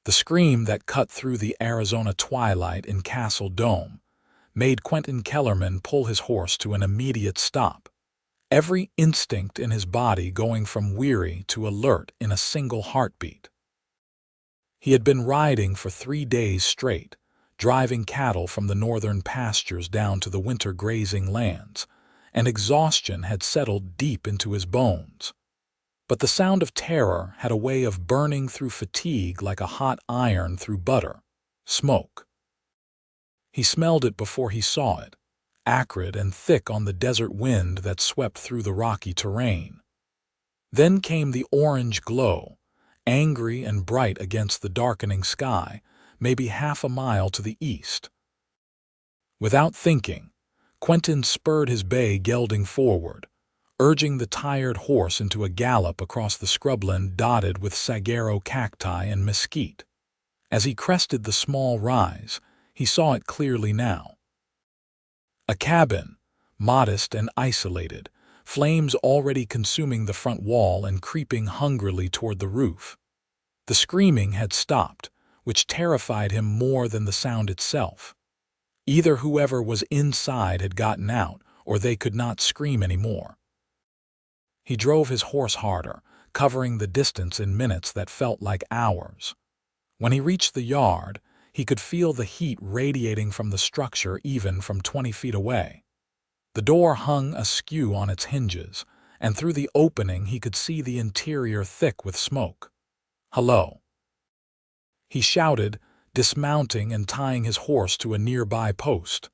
The scream that cut through the Arizona twilight in Castle Dome made Quentin Kellerman pull his horse to an immediate stop, every instinct in his body going from weary to alert in a single heartbeat. He had been riding for 3 days straight, driving cattle from the northern pastures down to the winter grazing lands, and exhaustion had settled deep into his bones. But the sound of terror had a way of burning through fatigue like a hot iron through butter, smoke. He smelled it before he saw it, acrid and thick on the desert wind that swept through the rocky terrain. Then came the orange glow, angry and bright against the darkening sky, maybe half a mile to the east. Without thinking, Quentin spurred his bay gelding forward, urging the tired horse into a gallop across the scrubland dotted with saguaro cacti and mesquite. As he crested the small rise, he saw it clearly now. A cabin, modest and isolated, flames already consuming the front wall and creeping hungrily toward the roof. The screaming had stopped, which terrified him more than the sound itself. Either whoever was inside had gotten out, or they could not scream anymore. He drove his horse harder, covering the distance in minutes that felt like hours. When he reached the yard, he could feel the heat radiating from the structure even from 20 feet away. The door hung askew on its hinges, and through the opening he could see the interior thick with smoke. "Hello," he shouted, dismounting and tying his horse to a nearby post.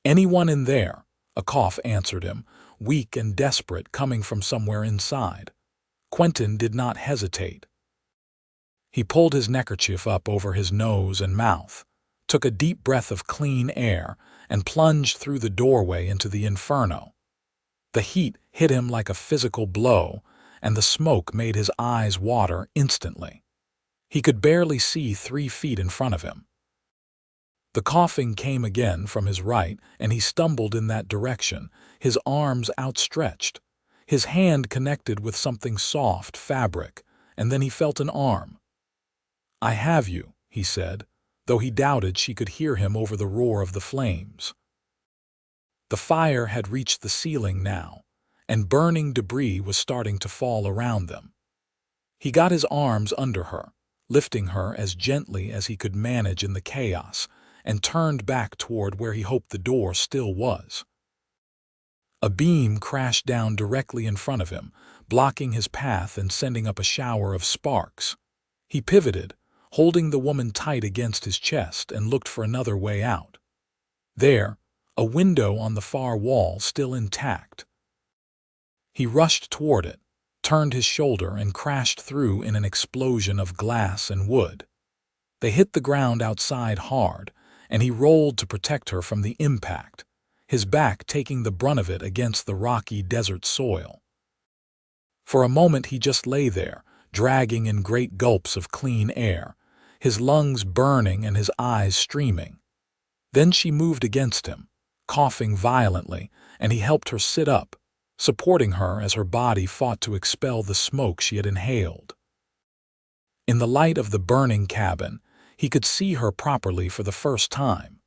"Anyone in there?" A cough answered him, weak and desperate, coming from somewhere inside. Quentin did not hesitate. He pulled his neckerchief up over his nose and mouth, took a deep breath of clean air, and plunged through the doorway into the inferno. The heat hit him like a physical blow, and the smoke made his eyes water instantly. He could barely see 3 feet in front of him. The coughing came again from his right, and he stumbled in that direction, his arms outstretched. His hand connected with something soft, fabric, and then he felt an arm. "I have you," he said, though he doubted she could hear him over the roar of the flames. The fire had reached the ceiling now, and burning debris was starting to fall around them. He got his arms under her, lifting her as gently as he could manage in the chaos, and turned back toward where he hoped the door still was. A beam crashed down directly in front of him, blocking his path and sending up a shower of sparks. He pivoted, holding the woman tight against his chest, and looked for another way out. There, a window on the far wall still intact. He rushed toward it, turned his shoulder, and crashed through in an explosion of glass and wood. They hit the ground outside hard, and he rolled to protect her from the impact, his back taking the brunt of it against the rocky desert soil. For a moment he just lay there, dragging in great gulps of clean air, his lungs burning and his eyes streaming. Then she moved against him, coughing violently, and he helped her sit up, supporting her as her body fought to expel the smoke she had inhaled. In the light of the burning cabin, he could see her properly for the first time.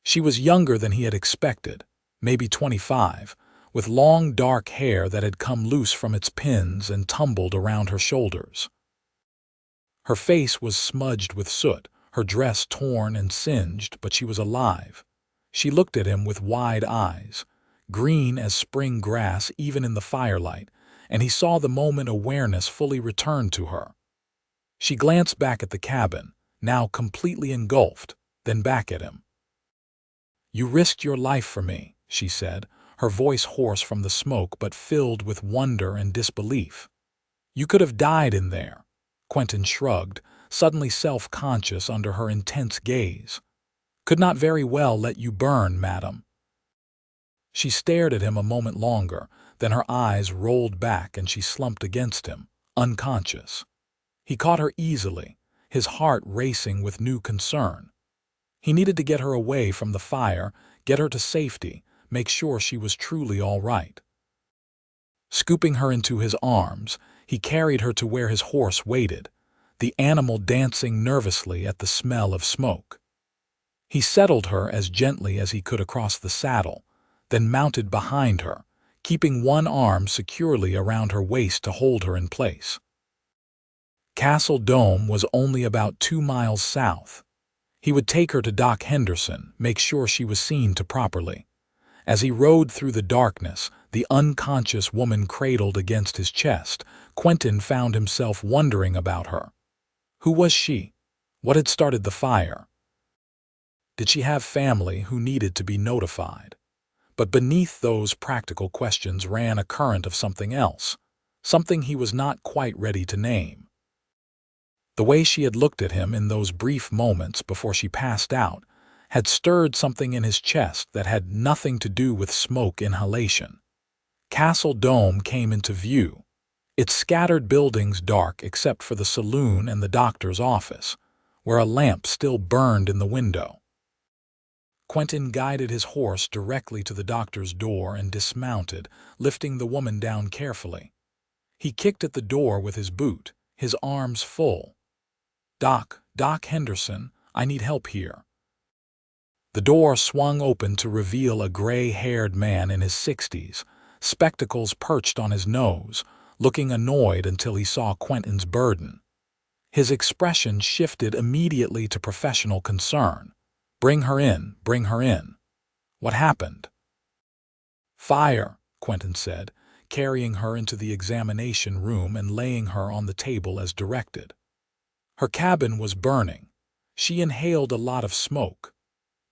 She was younger than he had expected, maybe 25, with long dark hair that had come loose from its pins and tumbled around her shoulders. Her face was smudged with soot, her dress torn and singed, but she was alive. She looked at him with wide eyes, green as spring grass even in the firelight, and he saw the moment awareness fully return to her. She glanced back at the cabin, now completely engulfed, then back at him. "You risked your life for me," she said, her voice hoarse from the smoke but filled with wonder and disbelief. "You could have died in there." Quentin shrugged, suddenly self-conscious under her intense gaze. "Could not very well let you burn, madam." She stared at him a moment longer, then her eyes rolled back and she slumped against him, unconscious. He caught her easily, his heart racing with new concern. He needed to get her away from the fire, get her to safety, make sure she was truly all right. Scooping her into his arms, he carried her to where his horse waited, the animal dancing nervously at the smell of smoke. He settled her as gently as he could across the saddle, then mounted behind her, keeping one arm securely around her waist to hold her in place. Castle Dome was only about 2 miles south. He would take her to Doc Henderson, make sure she was seen to properly. As he rode through the darkness, the unconscious woman cradled against his chest, Quentin found himself wondering about her. Who was she? What had started the fire? Did she have family who needed to be notified? But beneath those practical questions ran a current of something else, something he was not quite ready to name. The way she had looked at him in those brief moments before she passed out had stirred something in his chest that had nothing to do with smoke inhalation. Castle Dome came into view, its scattered buildings dark except for the saloon and the doctor's office, where a lamp still burned in the window. Quentin guided his horse directly to the doctor's door and dismounted, lifting the woman down carefully. He kicked at the door with his boot, his arms full. Doc Henderson, I need help here." The door swung open to reveal a gray-haired man in his 60s, spectacles perched on his nose, looking annoyed until he saw Quentin's burden. His expression shifted immediately to professional concern. Bring her in, bring her in." "What happened?" "Fire," Quentin said, carrying her into the examination room and laying her on the table as directed. Her cabin was burning. She inhaled a lot of smoke.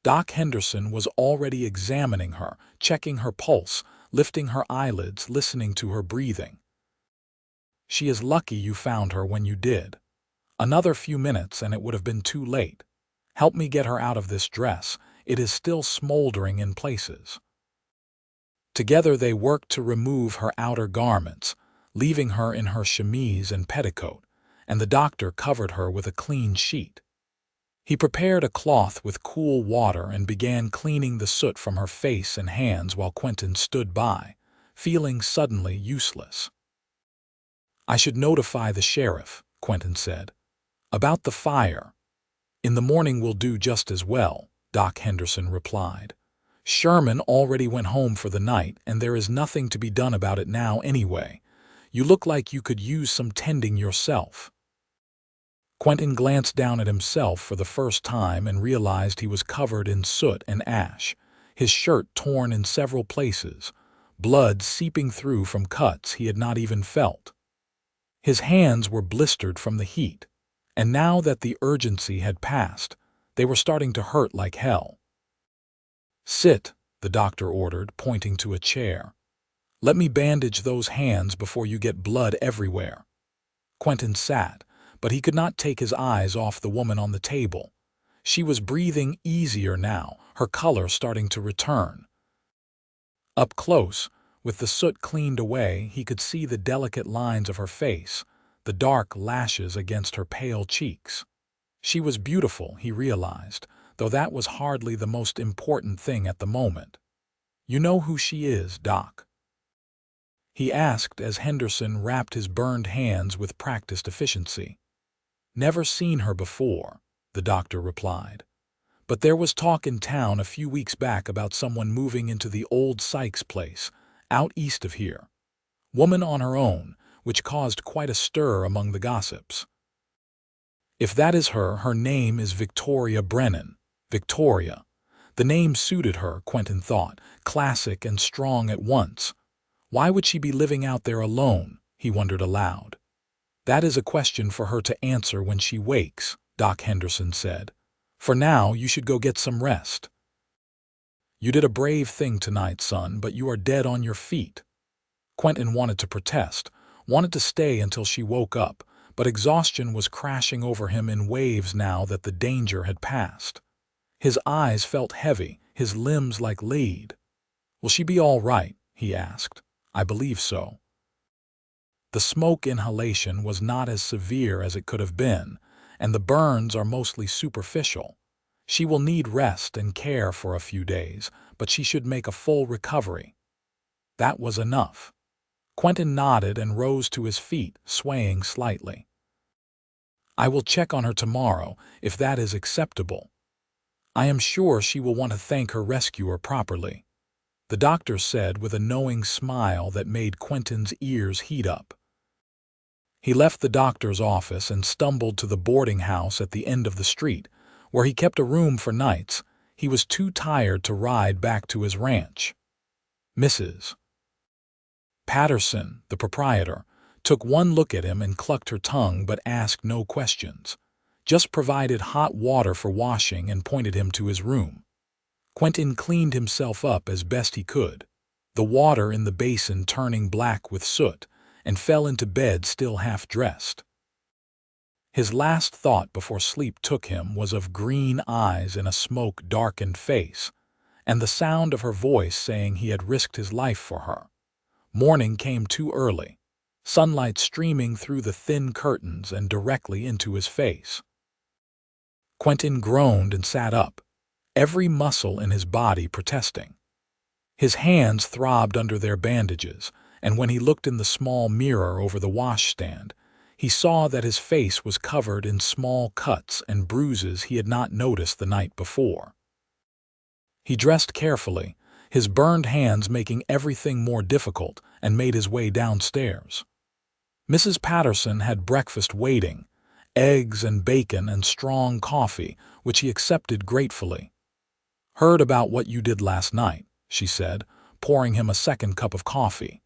Doc Henderson was already examining her, checking her pulse, lifting her eyelids, listening to her breathing. "She is lucky you found her when you did. Another few minutes and it would have been too late. Help me get her out of this dress. It is still smoldering in places." Together they worked to remove her outer garments, leaving her in her chemise and petticoat, and the doctor covered her with a clean sheet. He prepared a cloth with cool water and began cleaning the soot from her face and hands while Quentin stood by, feeling suddenly useless. "I should notify the sheriff," Quentin said. "About the fire." "In the morning will do just as well," Doc Henderson replied. "Sherman already went home for the night, and there is nothing to be done about it now anyway. You look like you could use some tending yourself." Quentin glanced down at himself for the first time and realized he was covered in soot and ash, his shirt torn in several places, blood seeping through from cuts he had not even felt. His hands were blistered from the heat, and now that the urgency had passed, they were starting to hurt like hell. "Sit," the doctor ordered, pointing to a chair. "Let me bandage those hands before you get blood everywhere." Quentin sat, but he could not take his eyes off the woman on the table. She was breathing easier now, her color starting to return. Up close, with the soot cleaned away, he could see the delicate lines of her face, the dark lashes against her pale cheeks. She was beautiful, he realized, though that was hardly the most important thing at the moment. "You know who she is, Doc?" he asked as Henderson wrapped his burned hands with practiced efficiency. "Never seen her before," the doctor replied. "But there was talk in town a few weeks back about someone moving into the old Sykes place, out east of here. Woman on her own, which caused quite a stir among the gossips. If that is her, her name is Victoria Brennan." Victoria. The name suited her, Quentin thought, classic and strong at once. Why would she be living out there alone, he wondered aloud. "That is a question for her to answer when she wakes," Doc Henderson said. "For now, you should go get some rest. You did a brave thing tonight, son, but you are dead on your feet." Quentin wanted to protest, wanted to stay until she woke up, but exhaustion was crashing over him in waves now that the danger had passed. His eyes felt heavy, his limbs like lead. "Will she be all right?" he asked. "I believe so." The smoke inhalation was not as severe as it could have been, and the burns are mostly superficial. She will need rest and care for a few days, but she should make a full recovery. That was enough. Quentin nodded and rose to his feet, swaying slightly. I will check on her tomorrow, if that is acceptable. I am sure she will want to thank her rescuer properly," the doctor said with a knowing smile that made Quentin's ears heat up. He left the doctor's office and stumbled to the boarding house at the end of the street, where he kept a room for nights. He was too tired to ride back to his ranch. Mrs. Patterson, the proprietor, took one look at him and clucked her tongue but asked no questions, just provided hot water for washing and pointed him to his room. Quentin cleaned himself up as best he could, the water in the basin turning black with soot, and fell into bed still half-dressed. His last thought before sleep took him was of green eyes in a smoke-darkened face, and the sound of her voice saying he had risked his life for her. Morning came too early, sunlight streaming through the thin curtains and directly into his face. Quentin groaned and sat up, every muscle in his body protesting. His hands throbbed under their bandages, and when he looked in the small mirror over the washstand, he saw that his face was covered in small cuts and bruises he had not noticed the night before. He dressed carefully, his burned hands making everything more difficult, and made his way downstairs. Mrs. Patterson had breakfast waiting, eggs and bacon and strong coffee, which he accepted gratefully. "Heard about what you did last night," she said, pouring him a second cup of coffee.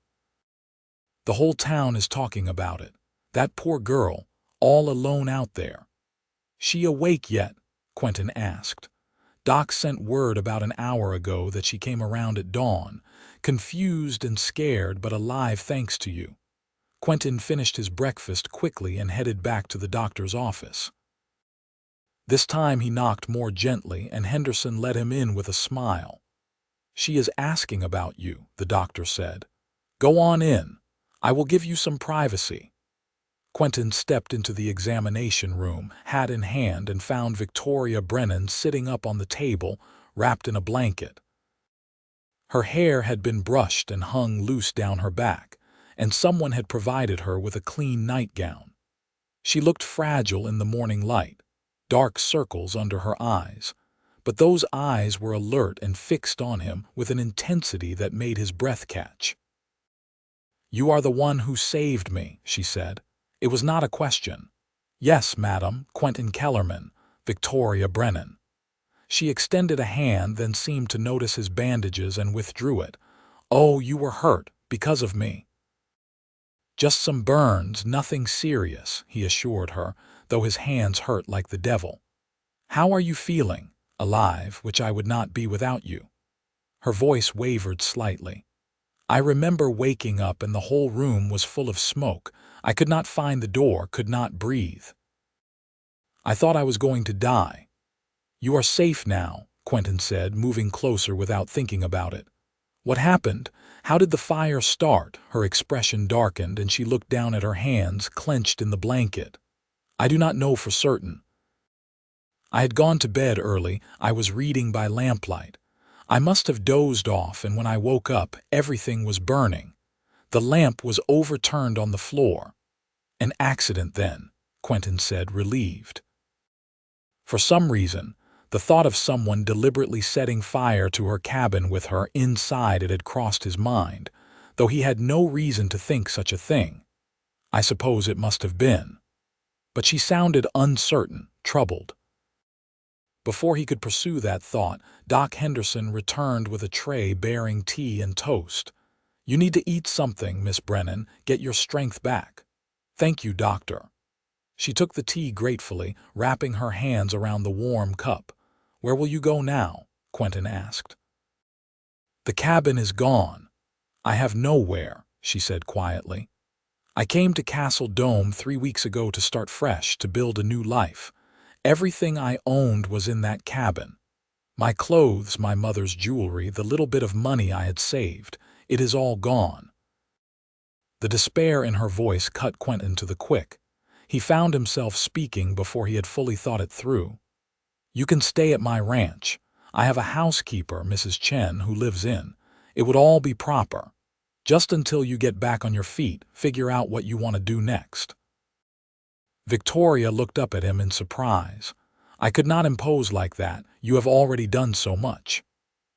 "The whole town is talking about it. That poor girl, all alone out there." "She awake yet?" Quentin asked. "Doc sent word about an hour ago that she came around at dawn, confused and scared but alive thanks to you." Quentin finished his breakfast quickly and headed back to the doctor's office. This time he knocked more gently, and Henderson let him in with a smile. "She is asking about you," the doctor said. "Go on in. I will give you some privacy." Quentin stepped into the examination room, hat in hand, and found Victoria Brennan sitting up on the table, wrapped in a blanket. Her hair had been brushed and hung loose down her back, and someone had provided her with a clean nightgown. She looked fragile in the morning light, dark circles under her eyes, but those eyes were alert and fixed on him with an intensity that made his breath catch. "You are the one who saved me," she said. It was not a question. "Yes, madam, Quentin Kellerman, Victoria Brennan." She extended a hand, then seemed to notice his bandages and withdrew it. "Oh, you were hurt, because of me." "Just some burns, nothing serious," he assured her, though his hands hurt like the devil. "How are you feeling?" "Alive, which I would not be without you." Her voice wavered slightly. "I remember waking up and the whole room was full of smoke. I could not find the door, could not breathe. I thought I was going to die." "You are safe now," Quentin said, moving closer without thinking about it. "What happened? How did the fire start?" Her expression darkened, and she looked down at her hands, clenched in the blanket. "I do not know for certain. I had gone to bed early. I was reading by lamplight. I must have dozed off, and when I woke up, everything was burning. The lamp was overturned on the floor." "An accident, then," Quentin said, relieved. For some reason, the thought of someone deliberately setting fire to her cabin with her inside it had crossed his mind, though he had no reason to think such a thing. "I suppose it must have been." But she sounded uncertain, troubled. Before he could pursue that thought, Doc Henderson returned with a tray bearing tea and toast. "You need to eat something, Miss Brennan, get your strength back." "Thank you, doctor." She took the tea gratefully, wrapping her hands around the warm cup. "Where will you go now?" Quentin asked. "The cabin is gone. I have nowhere," she said quietly. "I came to Castle Dome 3 weeks ago to start fresh, to build a new life. Everything I owned was in that cabin. My clothes, my mother's jewelry, the little bit of money I had saved. It is all gone." The despair in her voice cut Quentin to the quick. He found himself speaking before he had fully thought it through. "You can stay at my ranch. I have a housekeeper, Mrs. Chen, who lives in. It would all be proper. Just until you get back on your feet, figure out what you want to do next." Victoria looked up at him in surprise. I could not impose like that. You have already done so much.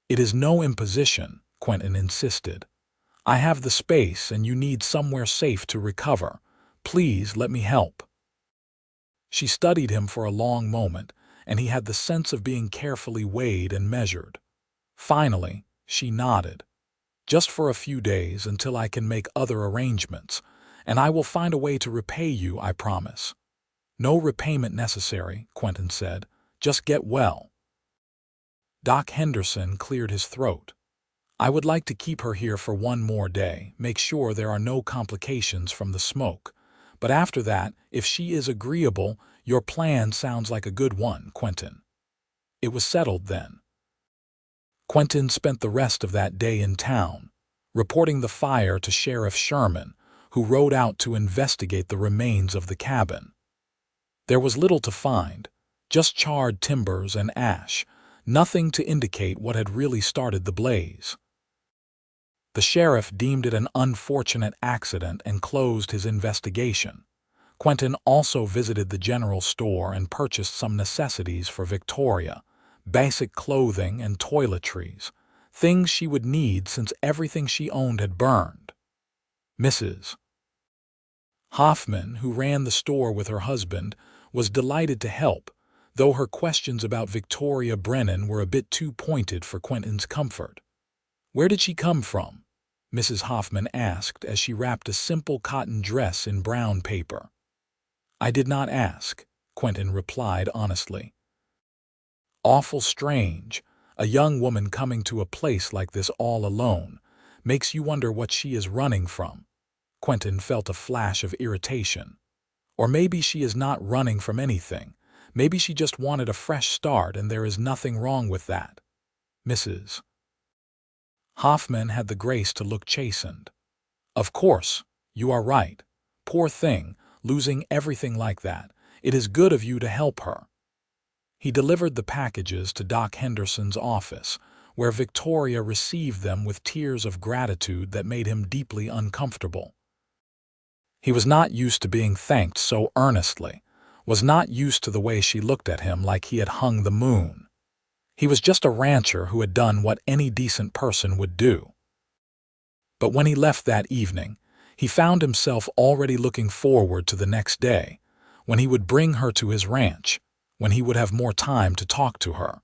It is no imposition, Quentin insisted. I have the space and you need somewhere safe to recover. Please let me help. She studied him for a long moment, and he had the sense of being carefully weighed and measured. Finally, she nodded. Just for a few days until I can make other arrangements, and I will find a way to repay you, I promise. No repayment necessary, Quentin said. Just get well. Doc Henderson cleared his throat. I would like to keep her here for one more day, make sure there are no complications from the smoke. But after that, if she is agreeable, your plan sounds like a good one, Quentin. It was settled then. Quentin spent the rest of that day in town, reporting the fire to Sheriff Sherman, who rode out to investigate the remains of the cabin. There was little to find, just charred timbers and ash, nothing to indicate what had really started the blaze. The sheriff deemed it an unfortunate accident and closed his investigation. Quentin also visited the general store and purchased some necessities for Victoria, basic clothing and toiletries, things she would need since everything she owned had burned. Mrs. Hoffman, who ran the store with her husband, was delighted to help, though her questions about Victoria Brennan were a bit too pointed for Quentin's comfort. Where did she come from? Mrs. Hoffman asked as she wrapped a simple cotton dress in brown paper. I did not ask, Quentin replied honestly. Awful strange, a young woman coming to a place like this all alone, makes you wonder what she is running from. Quentin felt a flash of irritation. Or maybe she is not running from anything. Maybe she just wanted a fresh start and there is nothing wrong with that. Mrs. Hoffman had the grace to look chastened. Of course, you are right. Poor thing, losing everything like that. It is good of you to help her. He delivered the packages to Doc Henderson's office, where Victoria received them with tears of gratitude that made him deeply uncomfortable. He was not used to being thanked so earnestly, was not used to the way she looked at him like he had hung the moon. He was just a rancher who had done what any decent person would do. But when he left that evening, he found himself already looking forward to the next day, when he would bring her to his ranch, when he would have more time to talk to her,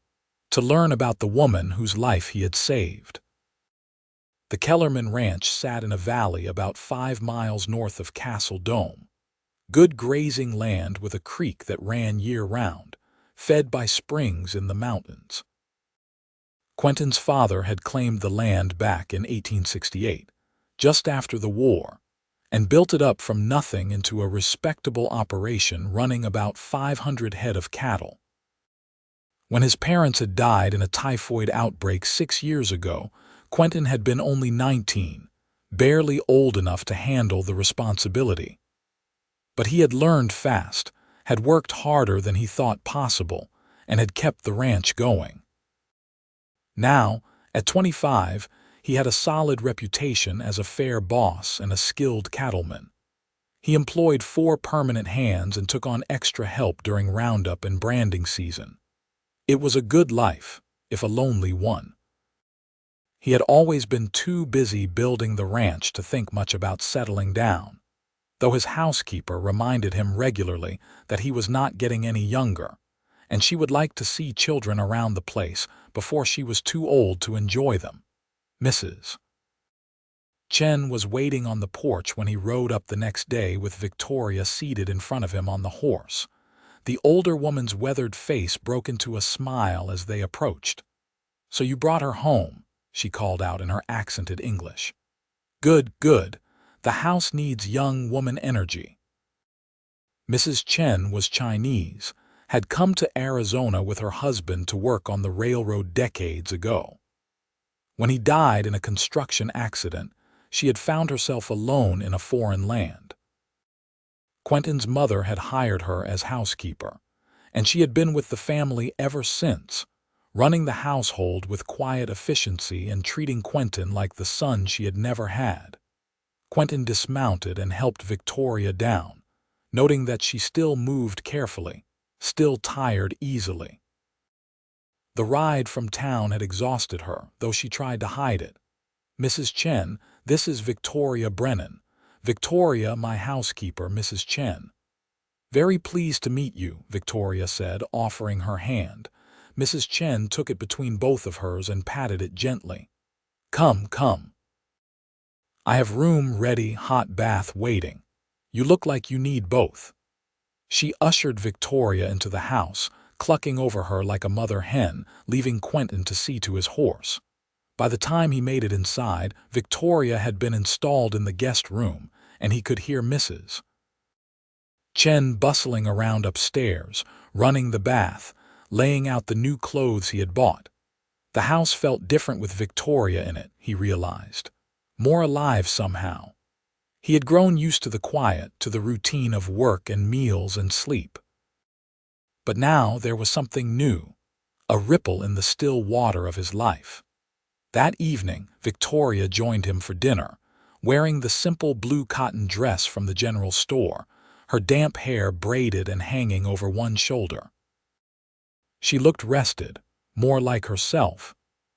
to learn about the woman whose life he had saved. The Kellerman Ranch sat in a valley about 5 miles north of Castle Dome. Good grazing land with a creek that ran year-round, fed by springs in the mountains. Quentin's father had claimed the land back in 1868, just after the war, and built it up from nothing into a respectable operation running about 500 head of cattle. When his parents had died in a typhoid outbreak 6 years ago, Quentin had been only 19, barely old enough to handle the responsibility. But he had learned fast, had worked harder than he thought possible, and had kept the ranch going. Now, at 25, he had a solid reputation as a fair boss and a skilled cattleman. He employed 4 permanent hands and took on extra help during roundup and branding season. It was a good life, if a lonely one. He had always been too busy building the ranch to think much about settling down, though his housekeeper reminded him regularly that he was not getting any younger, and she would like to see children around the place before she was too old to enjoy them. Mrs. Chen was waiting on the porch when he rode up the next day with Victoria seated in front of him on the horse. The older woman's weathered face broke into a smile as they approached. "So you brought her home," she called out in her accented English. "Good, good. The house needs young woman energy." Mrs. Chen was Chinese, had come to Arizona with her husband to work on the railroad decades ago. When he died in a construction accident, she had found herself alone in a foreign land. Quentin's mother had hired her as housekeeper, and she had been with the family ever since, running the household with quiet efficiency and treating Quentin like the son she had never had. Quentin dismounted and helped Victoria down, noting that she still moved carefully, still tired easily. The ride from town had exhausted her, though she tried to hide it. "Mrs. Chen, this is Victoria Brennan. Victoria, my housekeeper, Mrs. Chen." "Very pleased to meet you," Victoria said, offering her hand. Mrs. Chen took it between both of hers and patted it gently. "Come, come. I have room ready, hot bath waiting. You look like you need both." She ushered Victoria into the house, clucking over her like a mother hen, leaving Quentin to see to his horse. By the time he made it inside, Victoria had been installed in the guest room, and he could hear Mrs. Chen bustling around upstairs, running the bath, laying out the new clothes he had bought. The house felt different with Victoria in it, he realized. More alive somehow. He had grown used to the quiet, to the routine of work and meals and sleep. But now there was something new, a ripple in the still water of his life. That evening, Victoria joined him for dinner, wearing the simple blue cotton dress from the general store, her damp hair braided and hanging over one shoulder. She looked rested, more like herself,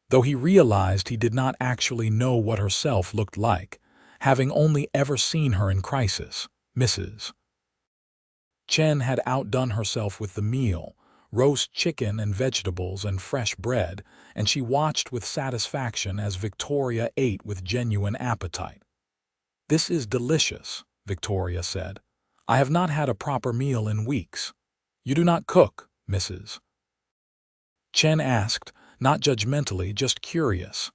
though he realized he did not actually know what herself looked like, having only ever seen her in crisis. Mrs. Chen had outdone herself with the meal, roast chicken and vegetables and fresh bread, and she watched with satisfaction as Victoria ate with genuine appetite. "This is delicious," Victoria said. "I have not had a proper meal in weeks." "You do not cook, Mrs. Chen asked, not judgmentally, just curious.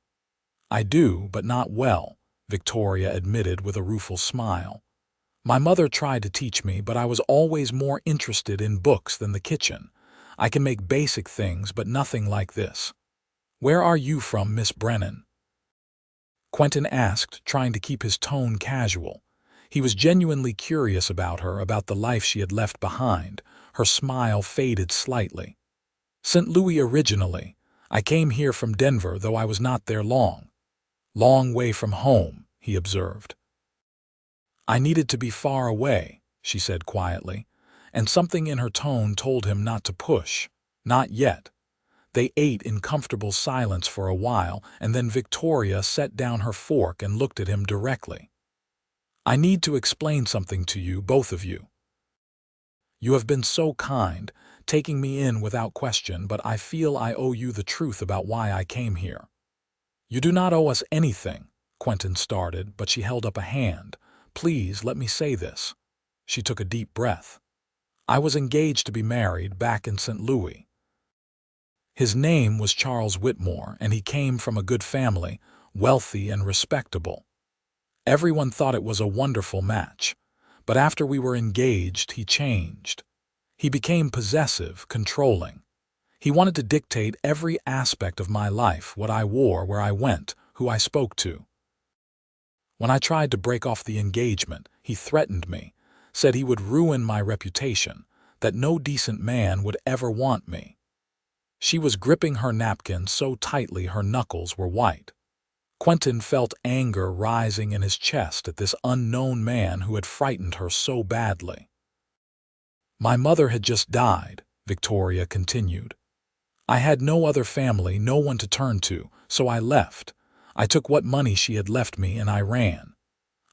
"I do, but not well," Victoria admitted with a rueful smile. "My mother tried to teach me, but I was always more interested in books than the kitchen. I can make basic things, but nothing like this." "Where are you from, Miss Brennan?" Quentin asked, trying to keep his tone casual. He was genuinely curious about her, about the life she had left behind. Her smile faded slightly. "St. Louis originally. I came here from Denver, though I was not there long." "Long way from home," he observed. "I needed to be far away," she said quietly, and something in her tone told him not to push. Not yet. They ate in comfortable silence for a while, and then Victoria set down her fork and looked at him directly. "I need to explain something to you, both of you. You have been so kind, taking me in without question, but I feel I owe you the truth about why I came here." "You do not owe us anything," Quentin started, but she held up a hand. "Please, let me say this." She took a deep breath. "I was engaged to be married back in St. Louis. His name was Charles Whitmore, and he came from a good family, wealthy and respectable. Everyone thought it was a wonderful match, but after we were engaged, he changed. He became possessive, controlling. He wanted to dictate every aspect of my life, what I wore, where I went, who I spoke to. When I tried to break off the engagement, he threatened me, said he would ruin my reputation, that no decent man would ever want me." She was gripping her napkin so tightly her knuckles were white. Quentin felt anger rising in his chest at this unknown man who had frightened her so badly. "My mother had just died," Victoria continued. "I had no other family, no one to turn to, so I left. I took what money she had left me and I ran.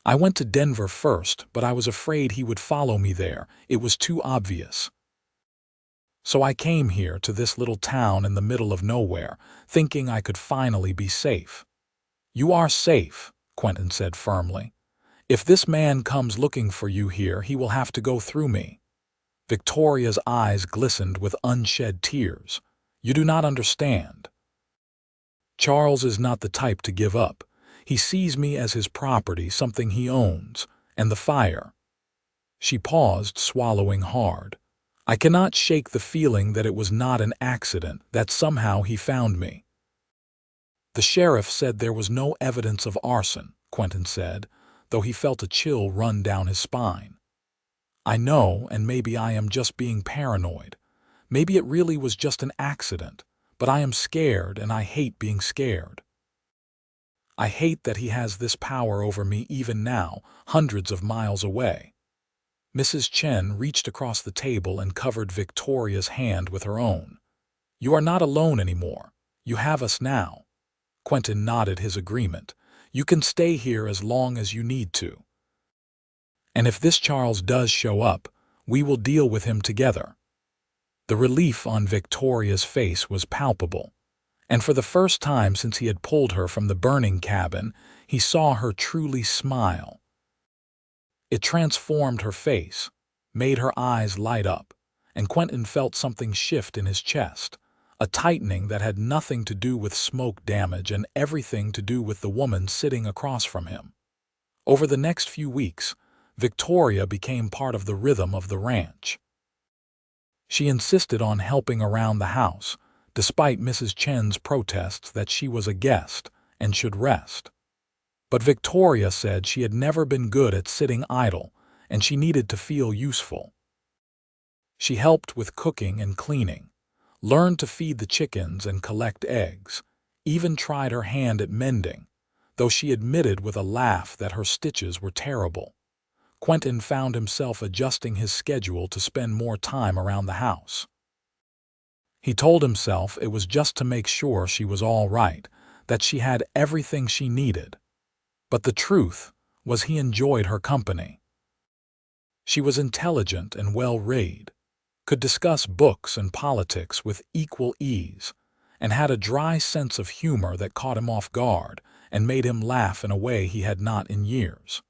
I went to Denver first, but I was afraid he would follow me there. It was too obvious. So I came here to this little town in the middle of nowhere, thinking I could finally be safe." "You are safe," Quentin said firmly. "If this man comes looking for you here, he will have to go through me." Victoria's eyes glistened with unshed tears. "You do not understand. Charles is not the type to give up. He sees me as his property, something he owns, and the fire." She paused, swallowing hard. "I cannot shake the feeling that it was not an accident, that somehow he found me." "The sheriff said there was no evidence of arson," Quentin said, though he felt a chill run down his spine. "I know, and maybe I am just being paranoid. Maybe it really was just an accident, but I am scared and I hate being scared. I hate that he has this power over me even now, hundreds of miles away." Mrs. Chen reached across the table and covered Victoria's hand with her own. "You are not alone anymore. You have us now." Quentin nodded his agreement. "You can stay here as long as you need to. And if this Charles does show up, we will deal with him together." The relief on Victoria's face was palpable, and for the first time since he had pulled her from the burning cabin, he saw her truly smile. It transformed her face, made her eyes light up, and Quentin felt something shift in his chest, a tightening that had nothing to do with smoke damage and everything to do with the woman sitting across from him. Over the next few weeks, Victoria became part of the rhythm of the ranch. She insisted on helping around the house, despite Mrs. Chen's protests that she was a guest and should rest. But Victoria said she had never been good at sitting idle, and she needed to feel useful. She helped with cooking and cleaning, learned to feed the chickens and collect eggs, even tried her hand at mending, though she admitted with a laugh that her stitches were terrible. Quentin found himself adjusting his schedule to spend more time around the house. He told himself it was just to make sure she was all right, that she had everything she needed. But the truth was he enjoyed her company. She was intelligent and well-read, could discuss books and politics with equal ease, and had a dry sense of humor that caught him off guard and made him laugh in a way he had not in years.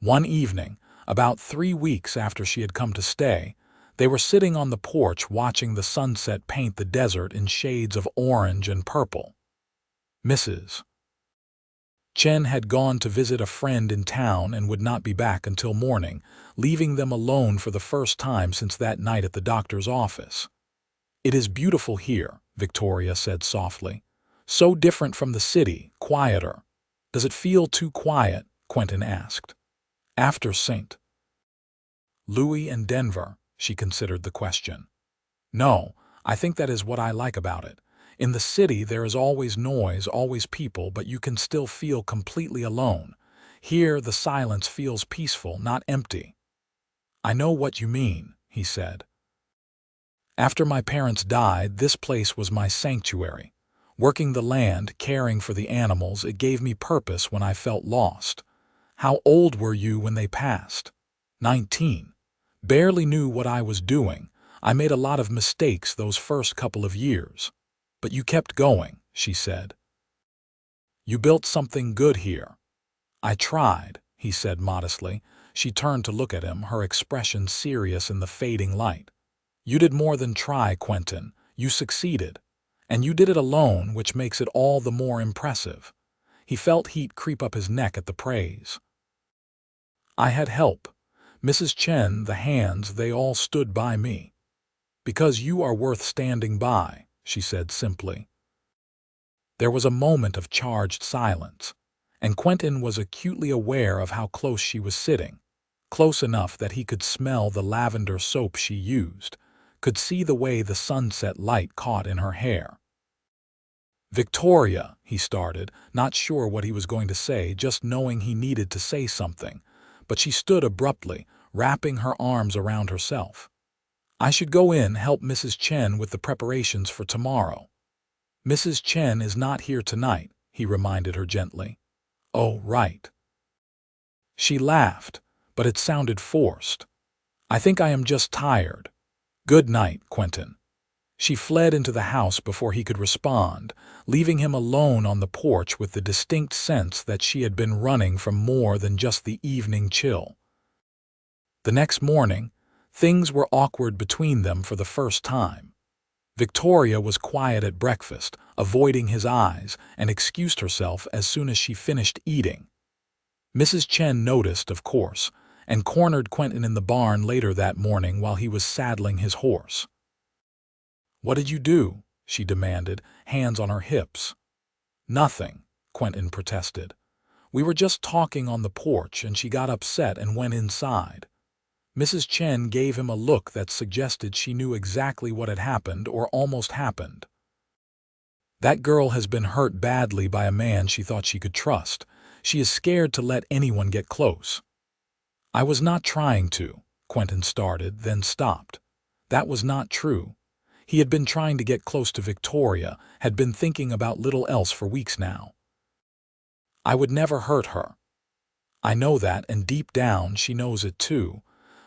One evening, about 3 weeks after she had come to stay, they were sitting on the porch watching the sunset paint the desert in shades of orange and purple. Mrs. Chen had gone to visit a friend in town and would not be back until morning, leaving them alone for the first time since that night at the doctor's office. "It is beautiful here," Victoria said softly. "So different from the city, quieter." "Does it feel too quiet?" Quentin asked. "After St. Louis and Denver," she considered the question. "No, I think that is what I like about it. In the city there is always noise, always people, but you can still feel completely alone. Here the silence feels peaceful, not empty." "I know what you mean," he said. "After my parents died, this place was my sanctuary. Working the land, caring for the animals, it gave me purpose when I felt lost." "How old were you when they passed?" 19. "Barely knew what I was doing. I made a lot of mistakes those first couple of years. But you kept going," she said. "You built something good here." "I tried," he said modestly. She turned to look at him, her expression serious in the fading light. "You did more than try, Quentin. You succeeded. And you did it alone, which makes it all the more impressive." He felt heat creep up his neck at the praise. "I had help. Mrs. Chen, the hands, they all stood by me." "Because you are worth standing by," she said simply. There was a moment of charged silence, and Quentin was acutely aware of how close she was sitting, close enough that he could smell the lavender soap she used, could see the way the sunset light caught in her hair. "Victoria," he started, not sure what he was going to say, just knowing he needed to say something, but she stood abruptly, wrapping her arms around herself. "I should go in, help Mrs. Chen with the preparations for tomorrow." "Mrs. Chen is not here tonight," he reminded her gently. "Oh, right." She laughed, but it sounded forced. "I think I am just tired. Good night, Quentin." She fled into the house before he could respond, leaving him alone on the porch with the distinct sense that she had been running from more than just the evening chill. The next morning, things were awkward between them for the first time. Victoria was quiet at breakfast, avoiding his eyes, and excused herself as soon as she finished eating. Mrs. Chen noticed, of course, and cornered Quentin in the barn later that morning while he was saddling his horse. "What did you do?" she demanded, hands on her hips. "Nothing," Quentin protested. "We were just talking on the porch and she got upset and went inside." Mrs. Chen gave him a look that suggested she knew exactly what had happened or almost happened. "That girl has been hurt badly by a man she thought she could trust. She is scared to let anyone get close." I was not trying to, Quentin started, then stopped. That was not true. He had been trying to get close to Victoria, had been thinking about little else for weeks now. I would never hurt her. I know that, and deep down she knows it too.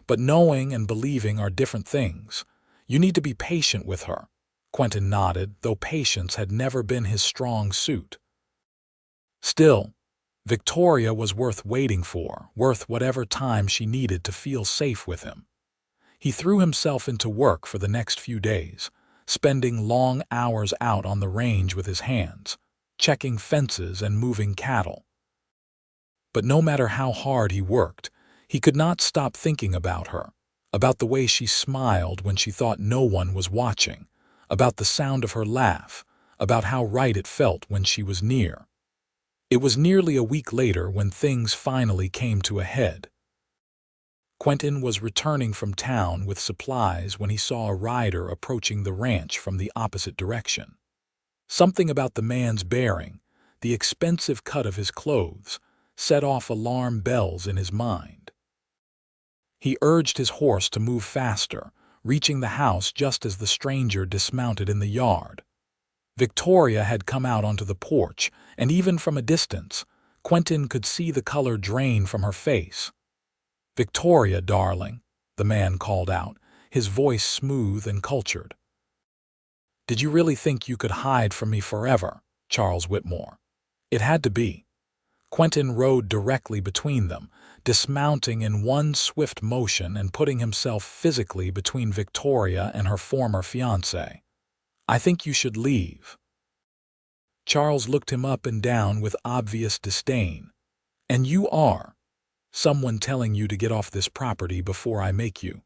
But knowing and believing are different things. You need to be patient with her. Quentin nodded, though patience had never been his strong suit. Still, Victoria was worth waiting for, worth whatever time she needed to feel safe with him. He threw himself into work for the next few days, spending long hours out on the range with his hands, checking fences and moving cattle. But no matter how hard he worked, he could not stop thinking about her, about the way she smiled when she thought no one was watching, about the sound of her laugh, about how right it felt when she was near. It was nearly a week later when things finally came to a head. Quentin was returning from town with supplies when he saw a rider approaching the ranch from the opposite direction. Something about the man's bearing, the expensive cut of his clothes, set off alarm bells in his mind. He urged his horse to move faster, reaching the house just as the stranger dismounted in the yard. Victoria had come out onto the porch, and even from a distance, Quentin could see the color drain from her face. "Victoria, darling," the man called out, his voice smooth and cultured. "Did you really think you could hide from me forever, Charles Whitmore?" It had to be. Quentin rode directly between them, dismounting in one swift motion and putting himself physically between Victoria and her former fiancé. "I think you should leave." Charles looked him up and down with obvious disdain. "And you are? Someone telling you to get off this property before I make you."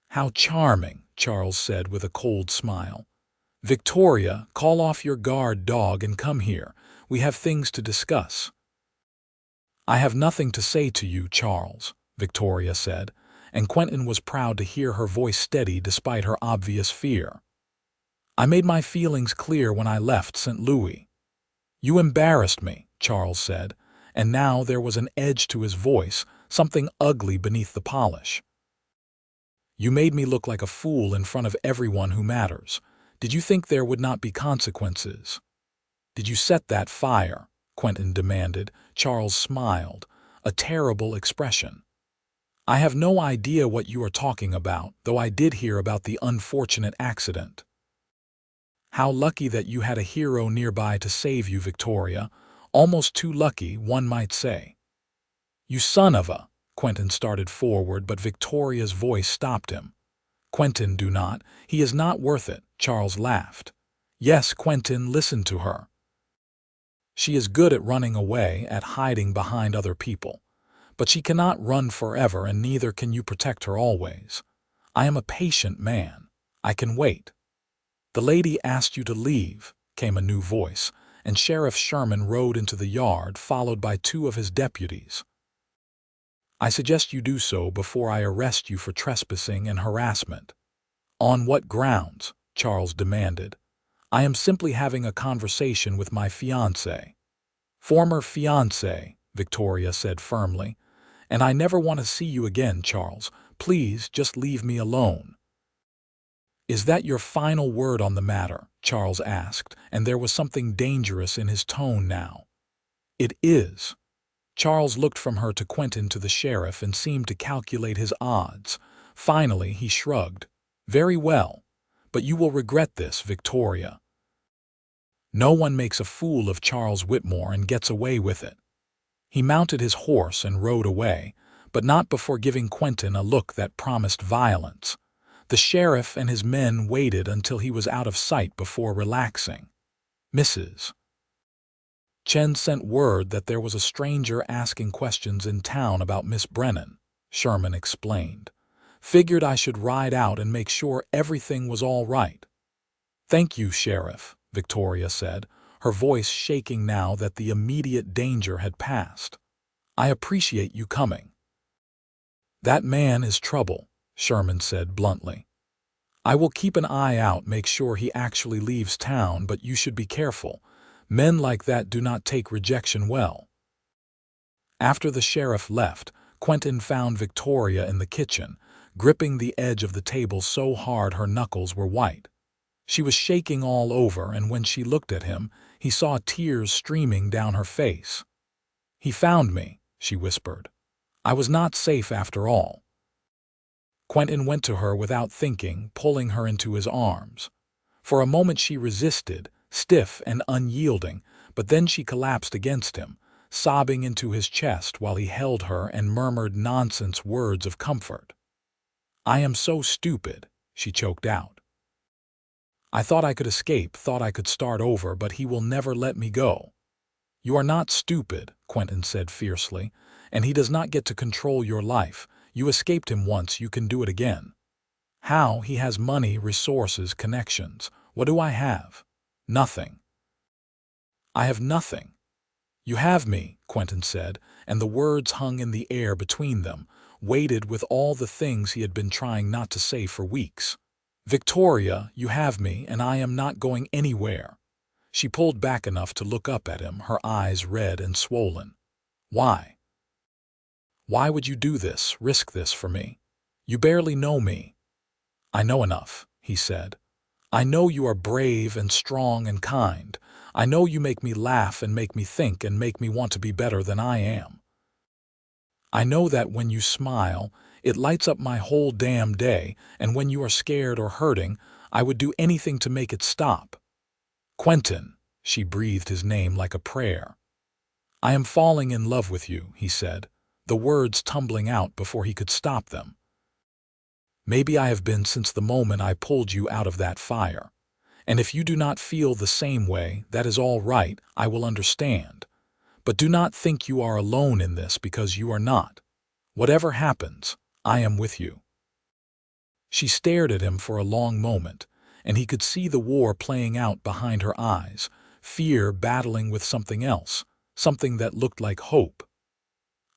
"How charming," Charles said with a cold smile. "Victoria, call off your guard dog and come here. We have things to discuss." "I have nothing to say to you, Charles," Victoria said, and Quentin was proud to hear her voice steady despite her obvious fear. "I made my feelings clear when I left St. Louis." "You embarrassed me," Charles said, and now there was an edge to his voice, something ugly beneath the polish. "You made me look like a fool in front of everyone who matters. Did you think there would not be consequences?" "Did you set that fire?" Quentin demanded. Charles smiled, a terrible expression. "I have no idea what you are talking about, though I did hear about the unfortunate accident." "How lucky that you had a hero nearby to save you, Victoria. Almost too lucky, one might say." "You son of a—" Quentin started forward, but Victoria's voice stopped him. "Quentin, do not. He is not worth it," Charles laughed. "Yes, Quentin, listen to her. She is good at running away, at hiding behind other people. But she cannot run forever, and neither can you protect her always. I am a patient man. I can wait." "The lady asked you to leave," came a new voice, and Sheriff Sherman rode into the yard, followed by two of his deputies. "I suggest you do so before I arrest you for trespassing and harassment." "On what grounds?" Charles demanded. "I am simply having a conversation with my fiancé." "Former fiancé," Victoria said firmly. "And I never want to see you again, Charles. Please, just leave me alone." "Is that your final word on the matter?" Charles asked, and there was something dangerous in his tone now. "It is." Charles looked from her to Quentin to the sheriff and seemed to calculate his odds. Finally, he shrugged. "Very well. But you will regret this, Victoria. No one makes a fool of Charles Whitmore and gets away with it." He mounted his horse and rode away, but not before giving Quentin a look that promised violence. The sheriff and his men waited until he was out of sight before relaxing. "Mrs. Chen sent word that there was a stranger asking questions in town about Miss Brennan," Sherman explained. "Figured I should ride out and make sure everything was all right." "Thank you, Sheriff," Victoria said, her voice shaking now that the immediate danger had passed. "I appreciate you coming." "That man is trouble," Sherman said bluntly. "I will keep an eye out, make sure he actually leaves town, but you should be careful. Men like that do not take rejection well." After the sheriff left, Quentin found Victoria in the kitchen, gripping the edge of the table so hard her knuckles were white. She was shaking all over, and when she looked at him, he saw tears streaming down her face. "He found me," she whispered. "I was not safe after all." Quentin went to her without thinking, pulling her into his arms. For a moment she resisted, stiff and unyielding, but then she collapsed against him, sobbing into his chest while he held her and murmured nonsense words of comfort. "I am so stupid," she choked out. "I thought I could escape, thought I could start over, but he will never let me go." "You are not stupid," Quentin said fiercely, "and he does not get to control your life. You escaped him once, you can do it again." "How? He has money, resources, connections. What do I have? Nothing." "I have nothing." "You have me," Quentin said, and the words hung in the air between them, weighted with all the things he had been trying not to say for weeks. "Victoria, you have me, and I am not going anywhere." She pulled back enough to look up at him, her eyes red and swollen. "Why? Why would you do this, risk this for me? You barely know me." "I know enough," he said. "I know you are brave and strong and kind. I know you make me laugh and make me think and make me want to be better than I am. I know that when you smile, it lights up my whole damn day, and when you are scared or hurting, I would do anything to make it stop." "Quentin," she breathed his name like a prayer. "I am falling in love with you," he said, the words tumbling out before he could stop them. "Maybe I have been since the moment I pulled you out of that fire. And if you do not feel the same way, that is all right, I will understand. But do not think you are alone in this, because you are not. Whatever happens, I am with you." She stared at him for a long moment, and he could see the war playing out behind her eyes, fear battling with something else, something that looked like hope.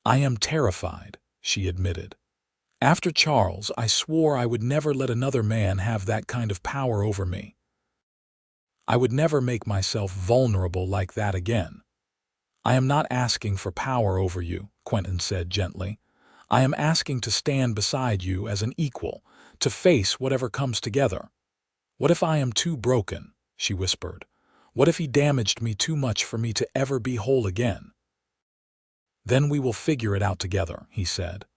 "I am terrified," she admitted. "After Charles, I swore I would never let another man have that kind of power over me. I would never make myself vulnerable like that again." "I am not asking for power over you," Quentin said gently. "I am asking to stand beside you as an equal, to face whatever comes together." "What if I am too broken?" she whispered. "What if he damaged me too much for me to ever be whole again?" "Then we will figure it out together," he said.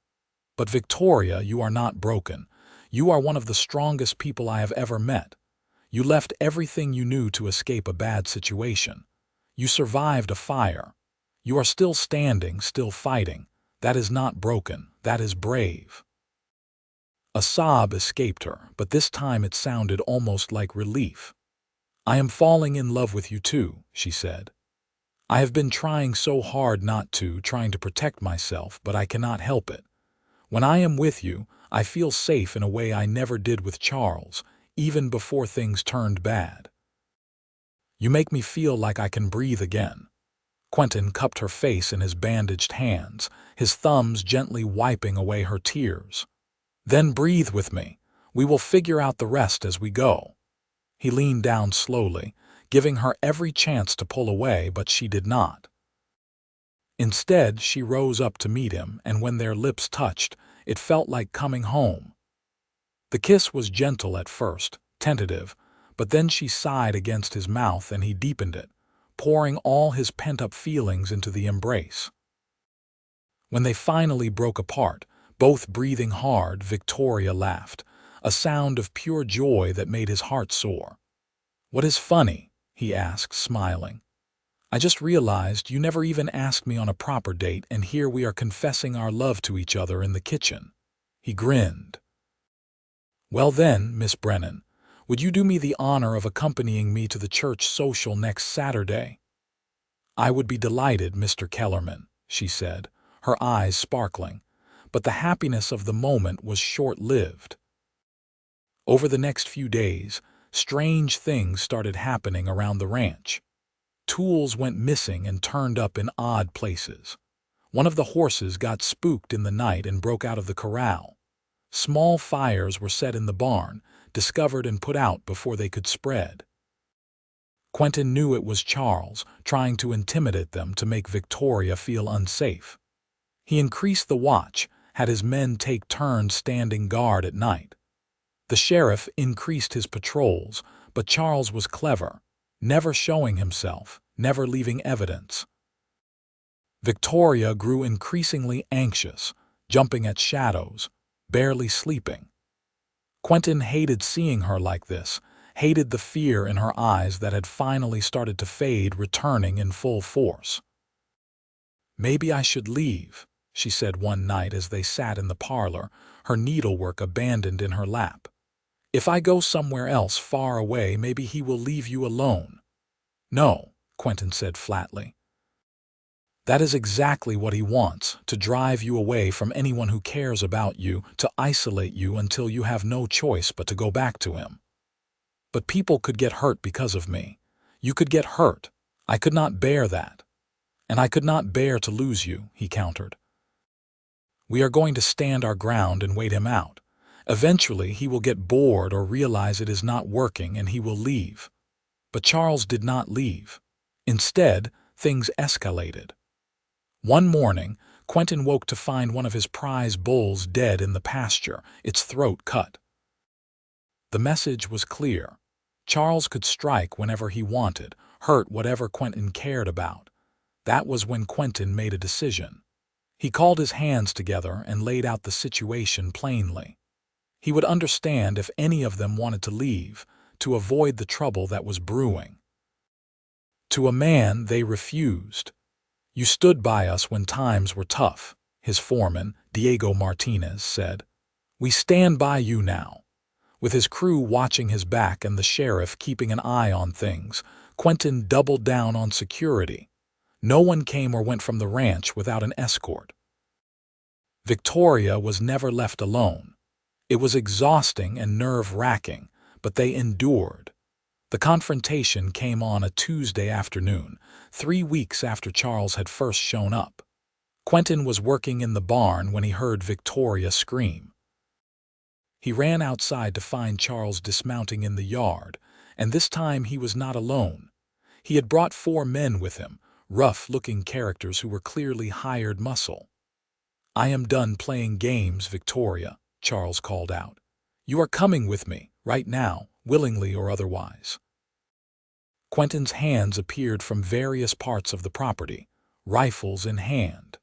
"But Victoria, you are not broken. You are one of the strongest people I have ever met. You left everything you knew to escape a bad situation. You survived a fire. You are still standing, still fighting. That is not broken. That is brave." A sob escaped her, but this time it sounded almost like relief. "I am falling in love with you too," she said. "I have been trying so hard not to, trying to protect myself, but I cannot help it. When I am with you, I feel safe in a way I never did with Charles, even before things turned bad. You make me feel like I can breathe again." Quentin cupped her face in his bandaged hands, his thumbs gently wiping away her tears. "Then breathe with me. We will figure out the rest as we go." He leaned down slowly, giving her every chance to pull away, but she did not. Instead, she rose up to meet him, and when their lips touched, it felt like coming home. The kiss was gentle at first, tentative, but then she sighed against his mouth and he deepened it, pouring all his pent-up feelings into the embrace. When they finally broke apart, both breathing hard, Victoria laughed, a sound of pure joy that made his heart soar. "What is funny?" he asked, smiling. "I just realized you never even asked me on a proper date, and here we are confessing our love to each other in the kitchen." He grinned. "Well then, Miss Brennan, would you do me the honor of accompanying me to the church social next Saturday?" "I would be delighted, Mr. Kellerman," she said, her eyes sparkling, but the happiness of the moment was short-lived. Over the next few days, strange things started happening around the ranch. Tools went missing and turned up in odd places. One of the horses got spooked in the night and broke out of the corral. Small fires were set in the barn, discovered and put out before they could spread. Quentin knew it was Charles, trying to intimidate them to make Victoria feel unsafe. He increased the watch, had his men take turns standing guard at night. The sheriff increased his patrols, but Charles was clever, never showing himself, never leaving evidence. Victoria grew increasingly anxious, jumping at shadows, barely sleeping. Quentin hated seeing her like this, hated the fear in her eyes that had finally started to fade, returning in full force. "Maybe I should leave," she said one night as they sat in the parlor, her needlework abandoned in her lap. "If I go somewhere else far away, maybe he will leave you alone." "No," Quentin said flatly. "That is exactly what he wants, to drive you away from anyone who cares about you, to isolate you until you have no choice but to go back to him." "But people could get hurt because of me. You could get hurt. I could not bear that. And I could not bear to lose you," he countered. "We are going to stand our ground and wait him out. Eventually he will get bored or realize it is not working and he will leave." But Charles did not leave. Instead, things escalated. One morning, Quentin woke to find one of his prize bulls dead in the pasture, its throat cut. The message was clear. Charles could strike whenever he wanted, hurt whatever Quentin cared about. That was when Quentin made a decision. He called his hands together and laid out the situation plainly. He would understand if any of them wanted to leave, to avoid the trouble that was brewing. To a man, they refused. "You stood by us when times were tough," his foreman, Diego Martinez, said. "We stand by you now." With his crew watching his back and the sheriff keeping an eye on things, Quentin doubled down on security. No one came or went from the ranch without an escort. Victoria was never left alone. It was exhausting and nerve-wracking, but they endured. The confrontation came on a Tuesday afternoon, 3 weeks after Charles had first shown up. Quentin was working in the barn when he heard Victoria scream. He ran outside to find Charles dismounting in the yard, and this time he was not alone. He had brought 4 men with him, rough-looking characters who were clearly hired muscle. "I am done playing games, Victoria," Charles called out. "You are coming with me, right now, willingly or otherwise." Quentin's hands appeared from various parts of the property, rifles in hand.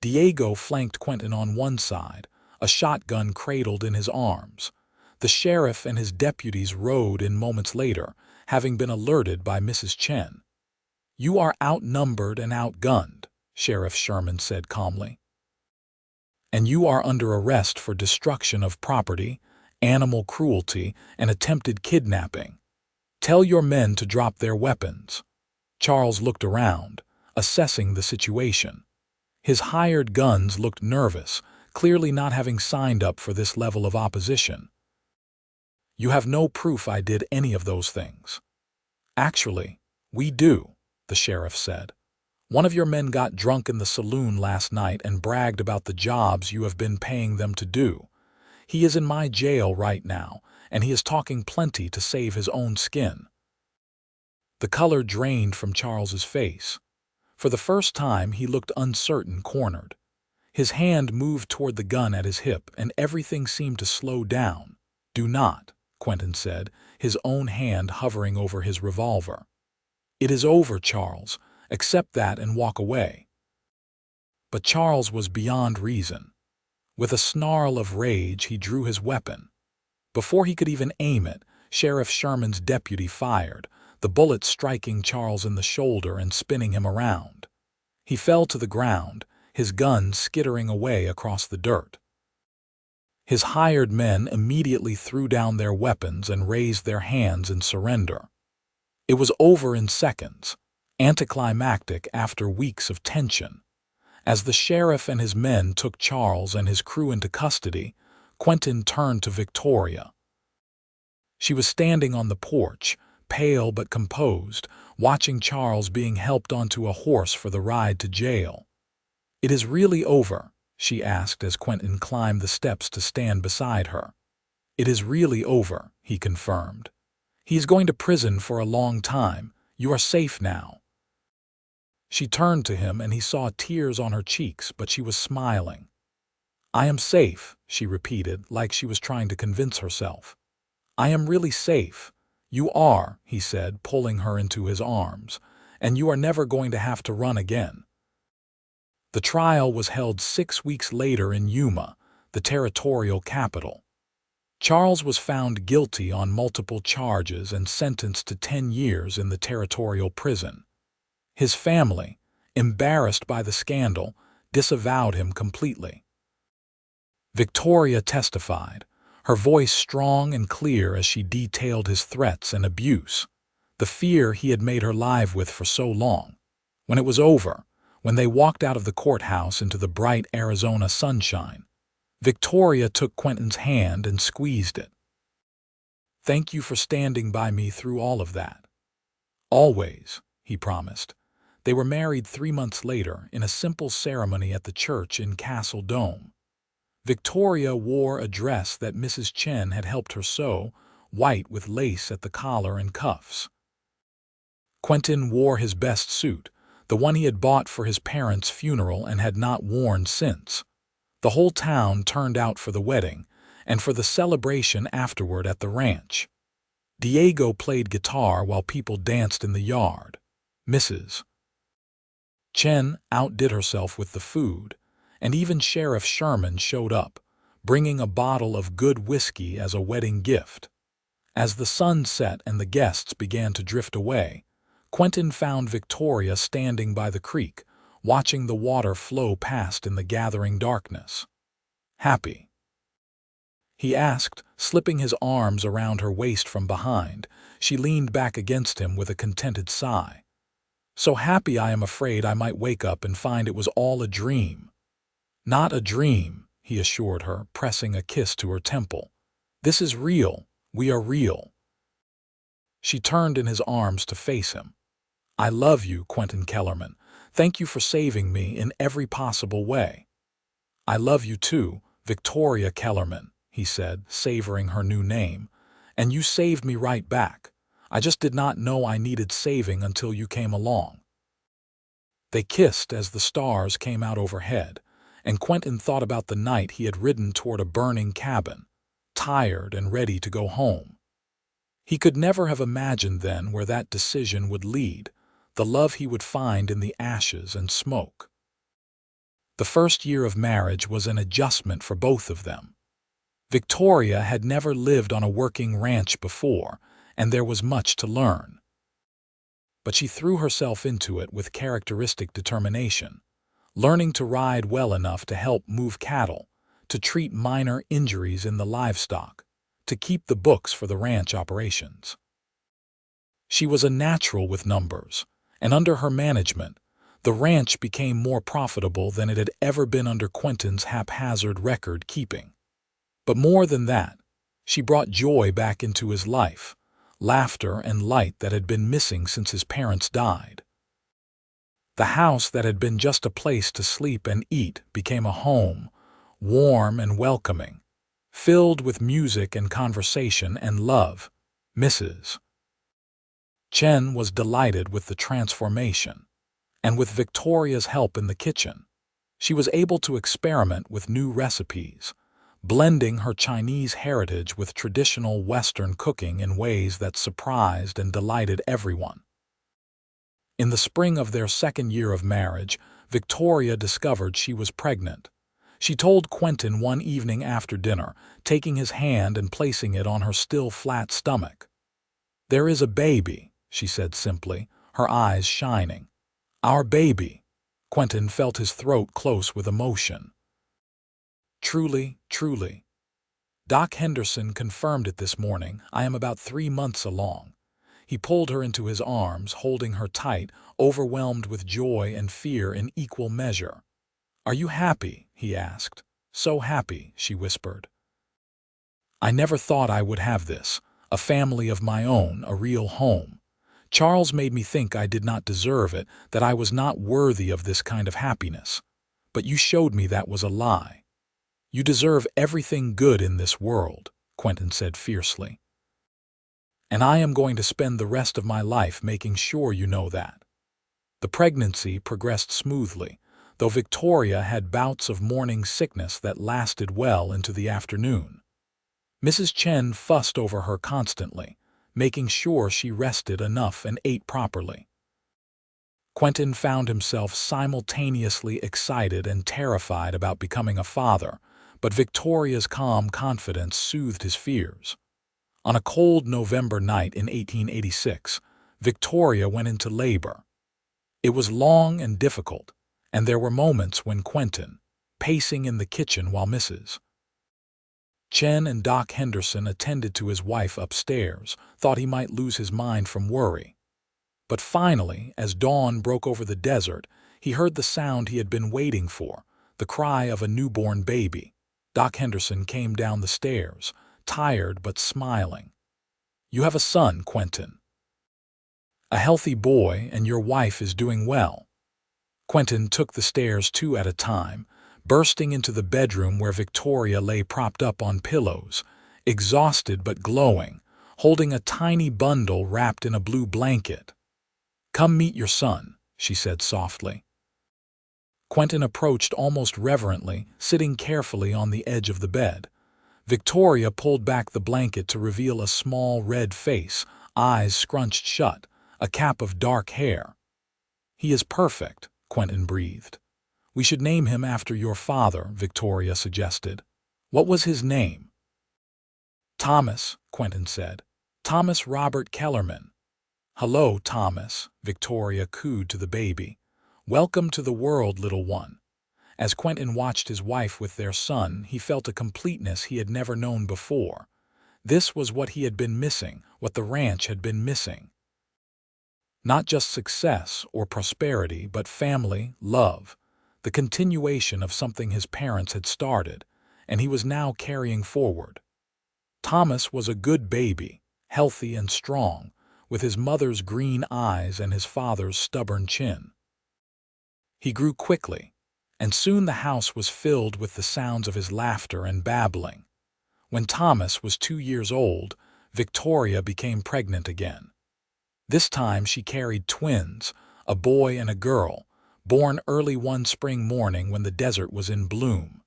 Diego flanked Quentin on one side, a shotgun cradled in his arms. The sheriff and his deputies rode in moments later, having been alerted by Mrs. Chen. "You are outnumbered and outgunned," Sheriff Sherman said calmly. "And you are under arrest for destruction of property, animal cruelty, and attempted kidnapping. Tell your men to drop their weapons." Charles looked around, assessing the situation. His hired guns looked nervous, clearly not having signed up for this level of opposition. "You have no proof I did any of those things." "Actually, we do," the sheriff said. "One of your men got drunk in the saloon last night and bragged about the jobs you have been paying them to do. He is in my jail right now, and he is talking plenty to save his own skin." The color drained from Charles's face. For the first time he looked uncertain, cornered. His hand moved toward the gun at his hip, and everything seemed to slow down. "Do not," Quentin said, his own hand hovering over his revolver. "It is over, Charles. Accept that and walk away." But Charles was beyond reason. With a snarl of rage, he drew his weapon. Before he could even aim it, Sheriff Sherman's deputy fired, the bullet striking Charles in the shoulder and spinning him around. He fell to the ground, his gun skittering away across the dirt. His hired men immediately threw down their weapons and raised their hands in surrender. It was over in seconds, anticlimactic after weeks of tension. As the sheriff and his men took Charles and his crew into custody, Quentin turned to Victoria. She was standing on the porch, pale but composed, watching Charles being helped onto a horse for the ride to jail. "It is really over?" she asked as Quentin climbed the steps to stand beside her. "It is really over," he confirmed. "He is going to prison for a long time. You are safe now." She turned to him and he saw tears on her cheeks, but she was smiling. "I am safe," she repeated, like she was trying to convince herself. "I am really safe." "You are," he said, pulling her into his arms, "and you are never going to have to run again." The trial was held 6 weeks later in Yuma, the territorial capital. Charles was found guilty on multiple charges and sentenced to 10 years in the territorial prison. His family, embarrassed by the scandal, disavowed him completely. Victoria testified, her voice strong and clear as she detailed his threats and abuse, the fear he had made her live with for so long. When it was over, when they walked out of the courthouse into the bright Arizona sunshine, Victoria took Quentin's hand and squeezed it. "Thank you for standing by me through all of that." "Always," he promised. They were married 3 months later in a simple ceremony at the church in Castle Dome. Victoria wore a dress that Mrs. Chen had helped her sew, white with lace at the collar and cuffs. Quentin wore his best suit, the one he had bought for his parents' funeral and had not worn since. The whole town turned out for the wedding, and for the celebration afterward at the ranch. Diego played guitar while people danced in the yard. Mrs. Chen outdid herself with the food, and even Sheriff Sherman showed up, bringing a bottle of good whiskey as a wedding gift. As the sun set and the guests began to drift away, Quentin found Victoria standing by the creek, watching the water flow past in the gathering darkness. "Happy?" he asked, slipping his arms around her waist from behind. She leaned back against him with a contented sigh. "So happy I am afraid I might wake up and find it was all a dream." "Not a dream," he assured her, pressing a kiss to her temple. "This is real. We are real." She turned in his arms to face him. "I love you, Quentin Kellerman. Thank you for saving me in every possible way." "I love you too, Victoria Kellerman," he said, savoring her new name. "And you saved me right back. I just did not know I needed saving until you came along." They kissed as the stars came out overhead, and Quentin thought about the night he had ridden toward a burning cabin, tired and ready to go home. He could never have imagined then where that decision would lead, the love he would find in the ashes and smoke. The first year of marriage was an adjustment for both of them. Victoria had never lived on a working ranch before, and there was much to learn. But she threw herself into it with characteristic determination, learning to ride well enough to help move cattle, to treat minor injuries in the livestock, to keep the books for the ranch operations. She was a natural with numbers, and under her management, the ranch became more profitable than it had ever been under Quentin's haphazard record-keeping. But more than that, she brought joy back into his life, laughter and light that had been missing since his parents died. The house that had been just a place to sleep and eat became a home, warm and welcoming, filled with music and conversation and love. Mrs. Chen was delighted with the transformation, and with Victoria's help in the kitchen, she was able to experiment with new recipes, blending her Chinese heritage with traditional Western cooking in ways that surprised and delighted everyone. In the spring of their second year of marriage, Victoria discovered she was pregnant. She told Quentin one evening after dinner, taking his hand and placing it on her still flat stomach. "There is a baby," she said simply, her eyes shining. "Our baby." Quentin felt his throat close with emotion. "Truly, truly. Doc Henderson confirmed it this morning. I am about 3 months along." He pulled her into his arms, holding her tight, overwhelmed with joy and fear in equal measure. "Are you happy?" he asked. "So happy," she whispered. "I never thought I would have this, a family of my own, a real home. Charles made me think I did not deserve it, that I was not worthy of this kind of happiness. But you showed me that was a lie." "You deserve everything good in this world," Quentin said fiercely. "And I am going to spend the rest of my life making sure you know that." The pregnancy progressed smoothly, though Victoria had bouts of morning sickness that lasted well into the afternoon. Mrs. Chen fussed over her constantly, making sure she rested enough and ate properly. Quentin found himself simultaneously excited and terrified about becoming a father, but Victoria's calm confidence soothed his fears. On a cold November night in 1886, Victoria went into labor. It was long and difficult, and there were moments when Quentin, pacing in the kitchen while Mrs. Chen and Doc Henderson attended to his wife upstairs, thought he might lose his mind from worry. But finally, as dawn broke over the desert, he heard the sound he had been waiting for, the cry of a newborn baby. Doc Henderson came down the stairs, tired but smiling. "You have a son, Quentin. A healthy boy, and your wife is doing well." Quentin took the stairs 2 at a time, bursting into the bedroom where Victoria lay propped up on pillows, exhausted but glowing, holding a tiny bundle wrapped in a blue blanket. "Come meet your son," she said softly. Quentin approached almost reverently, sitting carefully on the edge of the bed. Victoria pulled back the blanket to reveal a small red face, eyes scrunched shut, a cap of dark hair. "He is perfect," Quentin breathed. "We should name him after your father," Victoria suggested. "What was his name?" "Thomas," Quentin said. "Thomas Robert Kellerman." "Hello, Thomas," Victoria cooed to the baby. "Welcome to the world, little one." As Quentin watched his wife with their son, he felt a completeness he had never known before. This was what he had been missing, what the ranch had been missing. Not just success or prosperity, but family, love, the continuation of something his parents had started, and he was now carrying forward. Thomas was a good baby, healthy and strong, with his mother's green eyes and his father's stubborn chin. He grew quickly, and soon the house was filled with the sounds of his laughter and babbling. When Thomas was 2 years old, Victoria became pregnant again. This time she carried twins, a boy and a girl, born early one spring morning when the desert was in bloom.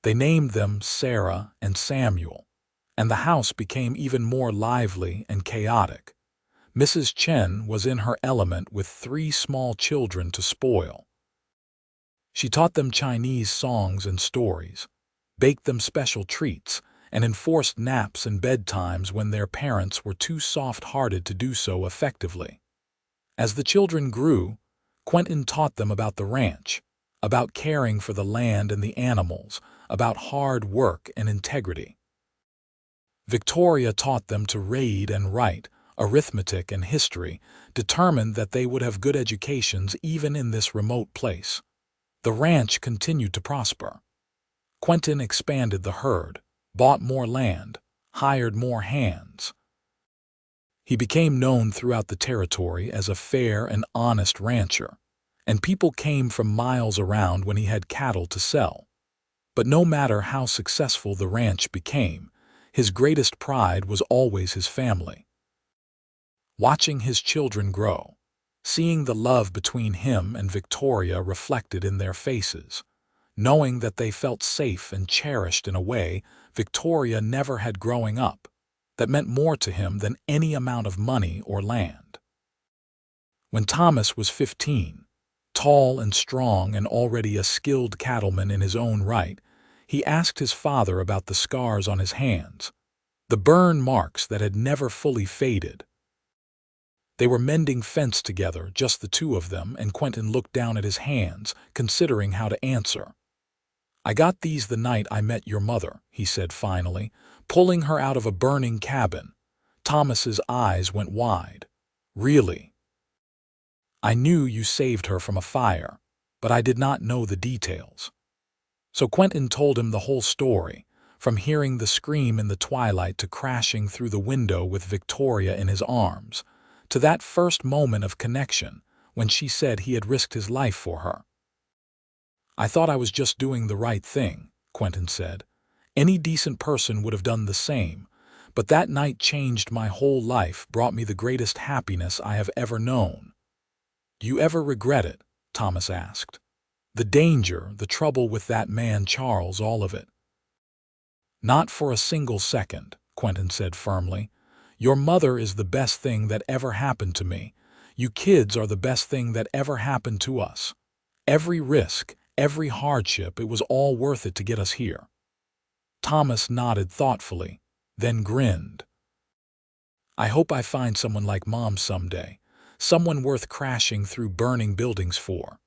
They named them Sarah and Samuel, and the house became even more lively and chaotic. Mrs. Chen was in her element with 3 small children to spoil. She taught them Chinese songs and stories, baked them special treats, and enforced naps and bedtimes when their parents were too soft-hearted to do so effectively. As the children grew, Quentin taught them about the ranch, about caring for the land and the animals, about hard work and integrity. Victoria taught them to read and write, arithmetic and history, determined that they would have good educations even in this remote place. The ranch continued to prosper. Quentin expanded the herd, bought more land, hired more hands. He became known throughout the territory as a fair and honest rancher, and people came from miles around when he had cattle to sell. But no matter how successful the ranch became, his greatest pride was always his family. Watching his children grow, seeing the love between him and Victoria reflected in their faces, knowing that they felt safe and cherished in a way Victoria never had growing up, that meant more to him than any amount of money or land. When Thomas was 15, tall and strong and already a skilled cattleman in his own right, he asked his father about the scars on his hands, the burn marks that had never fully faded. They were mending fence together, just the 2 of them, and Quentin looked down at his hands, considering how to answer. "I got these the night I met your mother," he said finally, pulling her out of a burning cabin. Thomas's eyes went wide. "Really?" "I knew you saved her from a fire, but I did not know the details." So Quentin told him the whole story, from hearing the scream in the twilight to crashing through the window with Victoria in his arms, to that first moment of connection when she said he had risked his life for her. "I thought I was just doing the right thing," Quentin said. "Any decent person would have done the same, but that night changed my whole life, brought me the greatest happiness I have ever known." You ever regret it? Thomas asked. The danger, the trouble with that man Charles, all of it. Not for a single second, Quentin said firmly. Your mother is the best thing that ever happened to me. You kids are the best thing that ever happened to us. Every risk, every hardship, it was all worth it to get us here. Thomas nodded thoughtfully, then grinned. I hope I find someone like Mom someday, someone worth crashing through burning buildings for.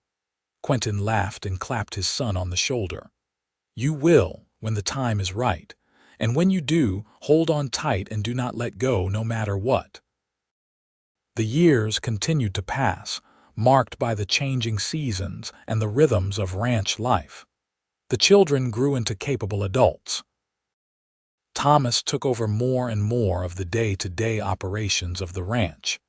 Quentin laughed and clapped his son on the shoulder. You will, when the time is right, and when you do, hold on tight and do not let go no matter what. The years continued to pass, marked by the changing seasons and the rhythms of ranch life. The children grew into capable adults. Thomas took over more and more of the day-to-day operations of the ranch,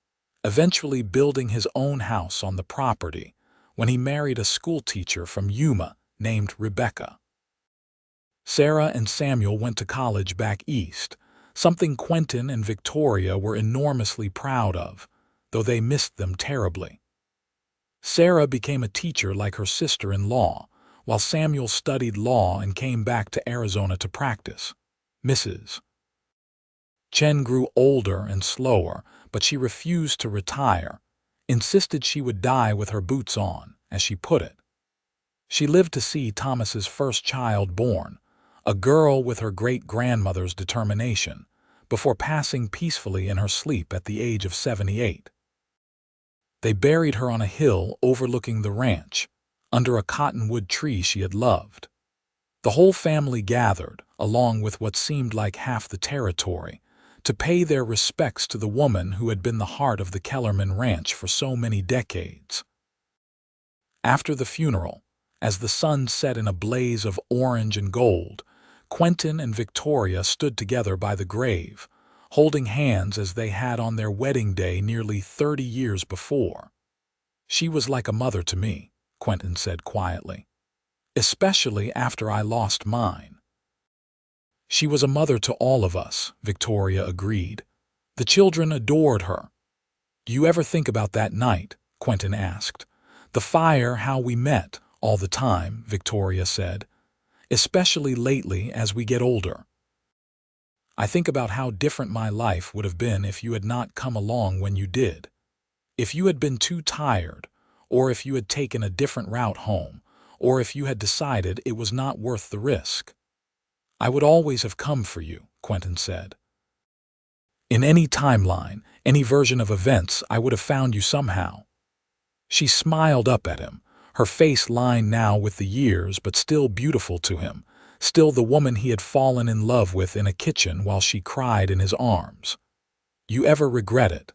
eventually building his own house on the property when he married a schoolteacher from Yuma named Rebecca. Sarah and Samuel went to college back east, something Quentin and Victoria were enormously proud of, though they missed them terribly. Sarah became a teacher like her sister-in-law, while Samuel studied law and came back to Arizona to practice. Mrs. Chen grew older and slower, but she refused to retire, insisted she would die with her boots on, as she put it. She lived to see Thomas's first child born, a girl with her great-grandmother's determination, before passing peacefully in her sleep at the age of 78. They buried her on a hill overlooking the ranch, under a cottonwood tree she had loved. The whole family gathered, along with what seemed like half the territory, to pay their respects to the woman who had been the heart of the Kellerman ranch for so many decades. After the funeral, as the sun set in a blaze of orange and gold, Quentin and Victoria stood together by the grave, holding hands as they had on their wedding day nearly 30 years before. She was like a mother to me, Quentin said quietly. Especially after I lost mine. She was a mother to all of us, Victoria agreed. The children adored her. Do you ever think about that night? Quentin asked. The fire, how we met, all the time, Victoria said. Especially lately as we get older. I think about how different my life would have been if you had not come along when you did. If you had been too tired, or if you had taken a different route home, or if you had decided it was not worth the risk. I would always have come for you, Quentin said. In any timeline, any version of events, I would have found you somehow. She smiled up at him, her face lined now with the years but still beautiful to him, still the woman he had fallen in love with in a kitchen while she cried in his arms. You ever regret it?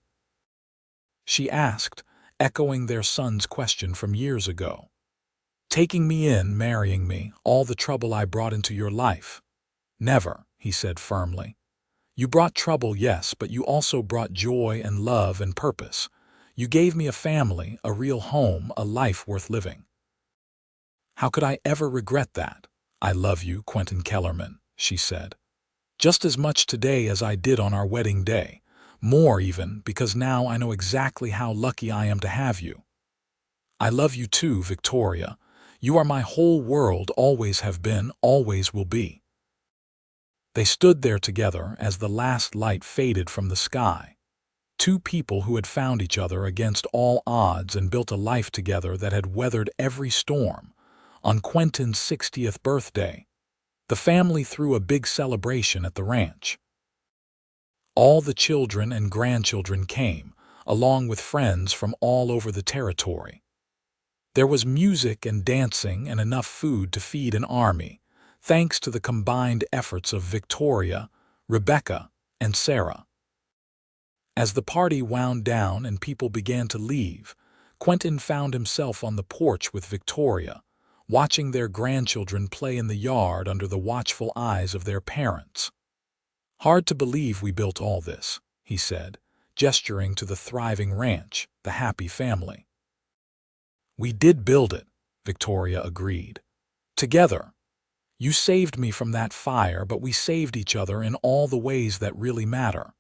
She asked, echoing their son's question from years ago. Taking me in, marrying me, all the trouble I brought into your life. Never, he said firmly. You brought trouble, yes, but you also brought joy and love and purpose. You gave me a family, a real home, a life worth living. How could I ever regret that? I love you, Quentin Kellerman, she said. Just as much today as I did on our wedding day. More even, because now I know exactly how lucky I am to have you. I love you too, Victoria. You are my whole world, always have been, always will be. They stood there together as the last light faded from the sky. Two people who had found each other against all odds and built a life together that had weathered every storm. On Quentin's 60th birthday, the family threw a big celebration at the ranch. All the children and grandchildren came, along with friends from all over the territory. There was music and dancing and enough food to feed an army, thanks to the combined efforts of Victoria, Rebecca, and Sarah. As the party wound down and people began to leave, Quentin found himself on the porch with Victoria, watching their grandchildren play in the yard under the watchful eyes of their parents. Hard to believe we built all this, he said, gesturing to the thriving ranch, the happy family. We did build it, Victoria agreed. Together. You saved me from that fire, but we saved each other in all the ways that really matter.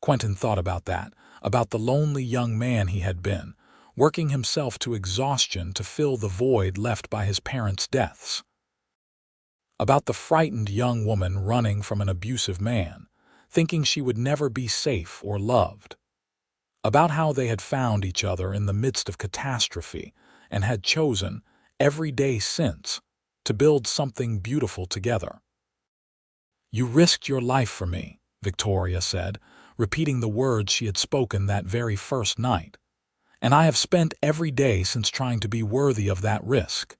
Quentin thought about that, about the lonely young man he had been, working himself to exhaustion to fill the void left by his parents' deaths. About the frightened young woman running from an abusive man, thinking she would never be safe or loved. About how they had found each other in the midst of catastrophe and had chosen, every day since, to build something beautiful together. "You risked your life for me," Victoria said, repeating the words she had spoken that very first night. "And I have spent every day since trying to be worthy of that risk."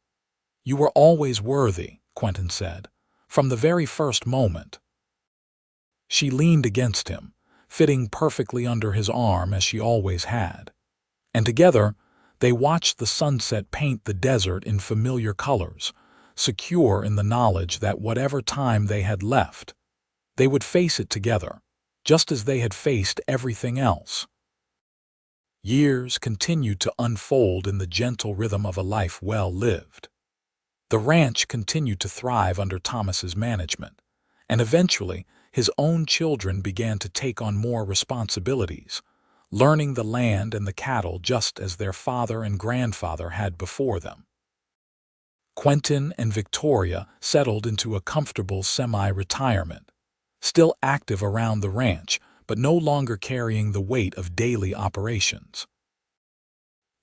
"You were always worthy," Quentin said, "from the very first moment." She leaned against him, fitting perfectly under his arm as she always had. And together, they watched the sunset paint the desert in familiar colors, secure in the knowledge that whatever time they had left, they would face it together, just as they had faced everything else. Years continued to unfold in the gentle rhythm of a life well lived. The ranch continued to thrive under Thomas's management, and eventually his own children began to take on more responsibilities, learning the land and the cattle just as their father and grandfather had before them. Quentin and Victoria settled into a comfortable semi-retirement, still active around the ranch, but no longer carrying the weight of daily operations.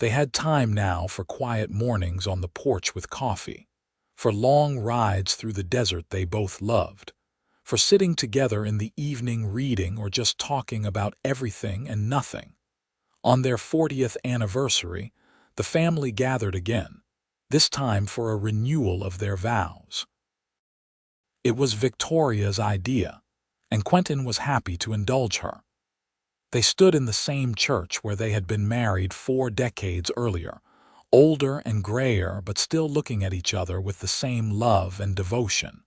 They had time now for quiet mornings on the porch with coffee, for long rides through the desert they both loved, for sitting together in the evening reading or just talking about everything and nothing. On their 40th anniversary, the family gathered again, this time for a renewal of their vows. It was Victoria's idea, and Quentin was happy to indulge her. They stood in the same church where they had been married 4 decades earlier, older and grayer but still looking at each other with the same love and devotion.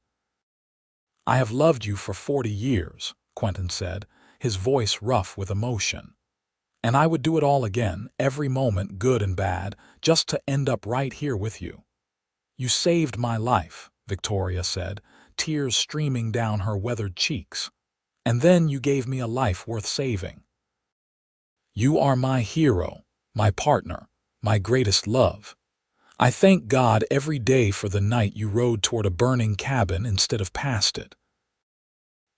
"I have loved you for 40 years, Quentin said, his voice rough with emotion. "And I would do it all again, every moment, good and bad, just to end up right here with you." "You saved my life," Victoria said, tears streaming down her weathered cheeks. "And then you gave me a life worth saving. You are my hero, my partner, my greatest love. I thank God every day for the night you rode toward a burning cabin instead of past it."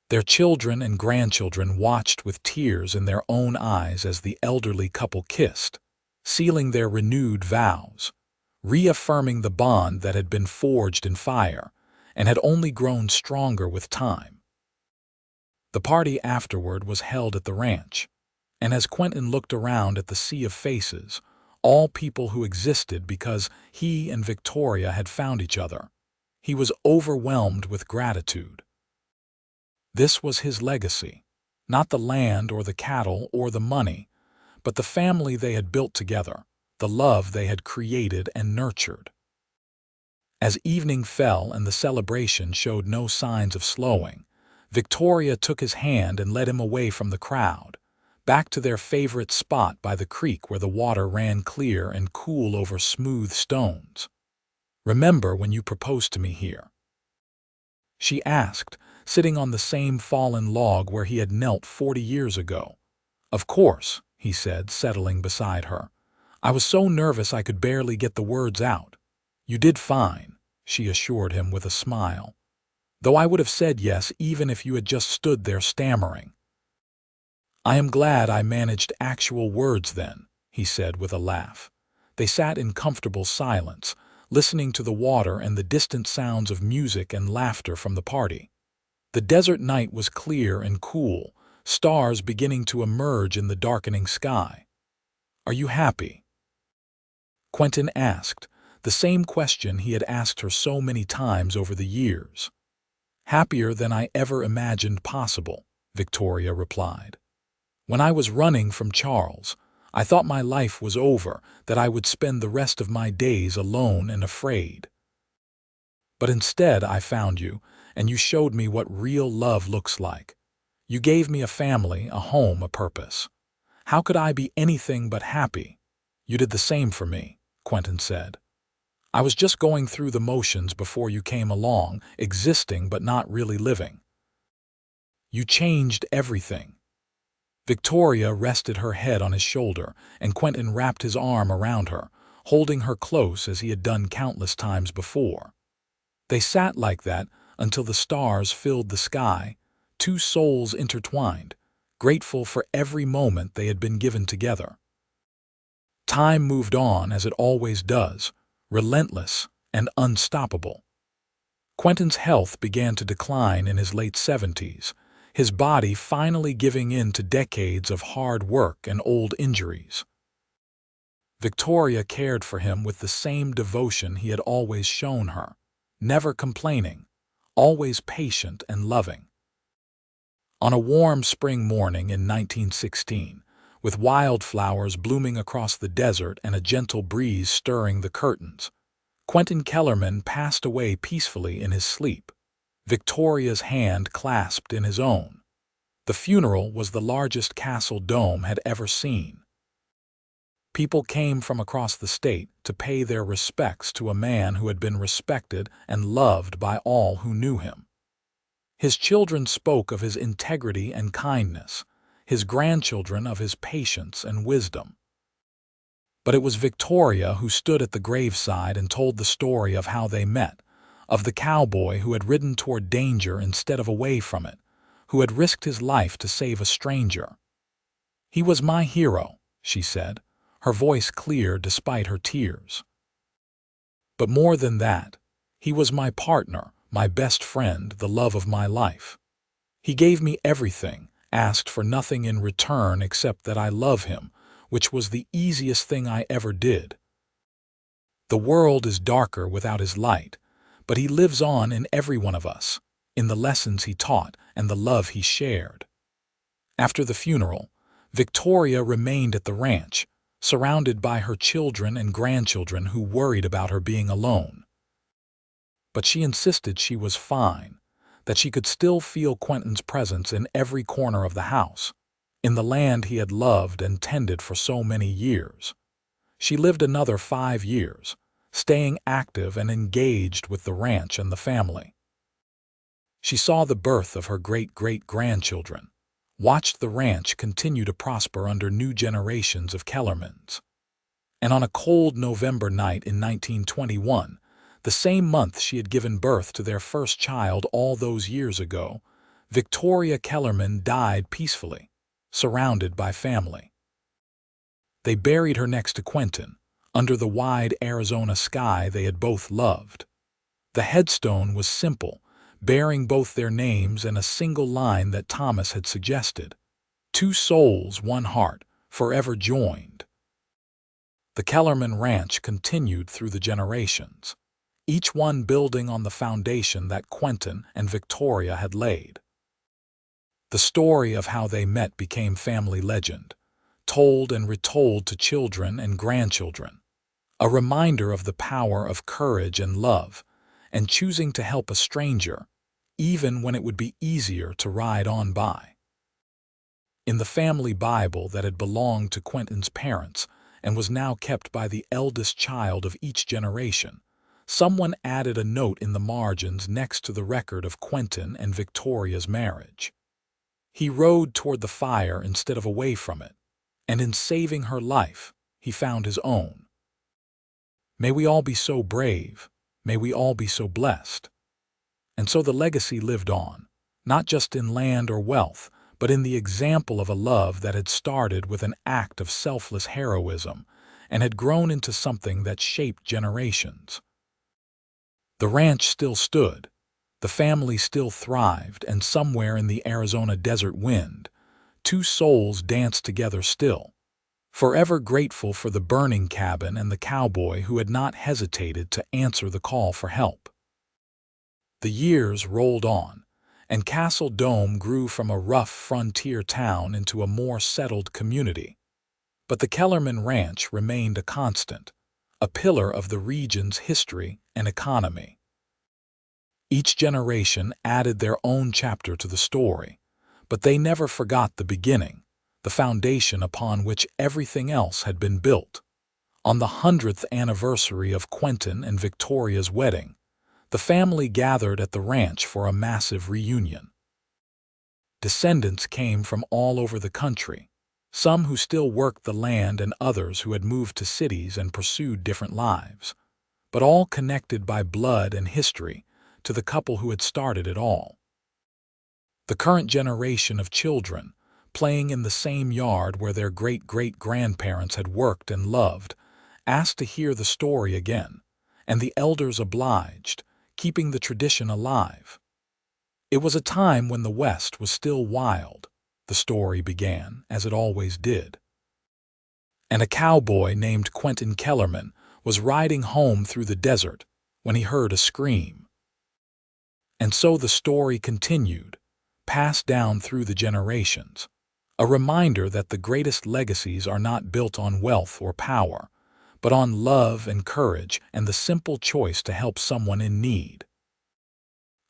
Their children and grandchildren watched with tears in their own eyes as the elderly couple kissed, sealing their renewed vows, reaffirming the bond that had been forged in fire and had only grown stronger with time. The party afterward was held at the ranch, and as Quentin looked around at the sea of faces, all people who existed because he and Victoria had found each other, he was overwhelmed with gratitude. This was his legacy, not the land or the cattle or the money, but the family they had built together, the love they had created and nurtured. As evening fell and the celebration showed no signs of slowing, Victoria took his hand and led him away from the crowd, back to their favorite spot by the creek where the water ran clear and cool over smooth stones. "Remember when you proposed to me here?" she asked, sitting on the same fallen log where he had knelt 40 years ago. "Of course," he said, settling beside her. "I was so nervous I could barely get the words out." "You did fine," she assured him with a smile. "Though I would have said yes even if you had just stood there stammering." "I am glad I managed actual words then," he said with a laugh. They sat in comfortable silence, listening to the water and the distant sounds of music and laughter from the party. The desert night was clear and cool, stars beginning to emerge in the darkening sky. "Are you happy?" Quentin asked, the same question he had asked her so many times over the years. "Happier than I ever imagined possible," Victoria replied. "When I was running from Charles, I thought my life was over, that I would spend the rest of my days alone and afraid. But instead I found you, and you showed me what real love looks like. You gave me a family, a home, a purpose. How could I be anything but happy?" "You did the same for me," Quentin said. "I was just going through the motions before you came along, existing but not really living. You changed everything." Victoria rested her head on his shoulder, and Quentin wrapped his arm around her, holding her close as he had done countless times before. They sat like that until the stars filled the sky, two souls intertwined, grateful for every moment they had been given together. Time moved on as it always does, relentless and unstoppable. Quentin's health began to decline in his late 70s, his body finally giving in to decades of hard work and old injuries. Victoria cared for him with the same devotion he had always shown her, never complaining, always patient and loving. On a warm spring morning in 1916, with wildflowers blooming across the desert and a gentle breeze stirring the curtains, Quentin Kellerman passed away peacefully in his sleep, Victoria's hand clasped in his own. The funeral was the largest Castle Dome had ever seen. People came from across the state to pay their respects to a man who had been respected and loved by all who knew him. His children spoke of his integrity and kindness, his grandchildren of his patience and wisdom. But it was Victoria who stood at the graveside and told the story of how they met, of the cowboy who had ridden toward danger instead of away from it, who had risked his life to save a stranger. "He was my hero," she said, her voice clear despite her tears. "But more than that, he was my partner, my best friend, the love of my life. He gave me everything, asked for nothing in return except that I love him, which was the easiest thing I ever did. The world is darker without his light, but he lives on in every one of us, in the lessons he taught and the love he shared." After the funeral, Victoria remained at the ranch, surrounded by her children and grandchildren who worried about her being alone. But she insisted she was fine, that she could still feel Quentin's presence in every corner of the house, in the land he had loved and tended for so many years. She lived another 5 years, staying active and engaged with the ranch and the family. She saw the birth of her great-great-grandchildren, watched the ranch continue to prosper under new generations of Kellermans. And on a cold November night in 1921, the same month she had given birth to their first child all those years ago, Victoria Kellerman died peacefully, surrounded by family. They buried her next to Quentin, under the wide Arizona sky they had both loved. The headstone was simple, bearing both their names and a single line that Thomas had suggested: "Two souls, one heart, forever joined." The Kellerman Ranch continued through the generations, each one building on the foundation that Quentin and Victoria had laid. The story of how they met became family legend, told and retold to children and grandchildren, a reminder of the power of courage and love, and choosing to help a stranger, even when it would be easier to ride on by. In the family Bible that had belonged to Quentin's parents and was now kept by the eldest child of each generation, someone added a note in the margins next to the record of Quentin and Victoria's marriage. He rode toward the fire instead of away from it, and in saving her life, he found his own. May we all be so brave, may we all be so blessed. And so the legacy lived on, not just in land or wealth, but in the example of a love that had started with an act of selfless heroism and had grown into something that shaped generations. The ranch still stood, the family still thrived, and somewhere in the Arizona desert wind, two souls danced together still, forever grateful for the burning cabin and the cowboy who had not hesitated to answer the call for help. The years rolled on, and Castle Dome grew from a rough frontier town into a more settled community. But the Kellerman Ranch remained a constant, a pillar of the region's history and economy. Each generation added their own chapter to the story, but they never forgot the beginning, the foundation upon which everything else had been built. On the 100th anniversary of Quentin and Victoria's wedding, the family gathered at the ranch for a massive reunion. Descendants came from all over the country, some who still worked the land and others who had moved to cities and pursued different lives, but all connected by blood and history to the couple who had started it all. The current generation of children, playing in the same yard where their great-great-grandparents had worked and loved, asked to hear the story again, and the elders obliged, keeping the tradition alive. It was a time when the West was still wild, the story began, as it always did. And a cowboy named Quentin Kellerman was riding home through the desert when he heard a scream. And so the story continued, passed down through the generations, a reminder that the greatest legacies are not built on wealth or power, but on love and courage and the simple choice to help someone in need.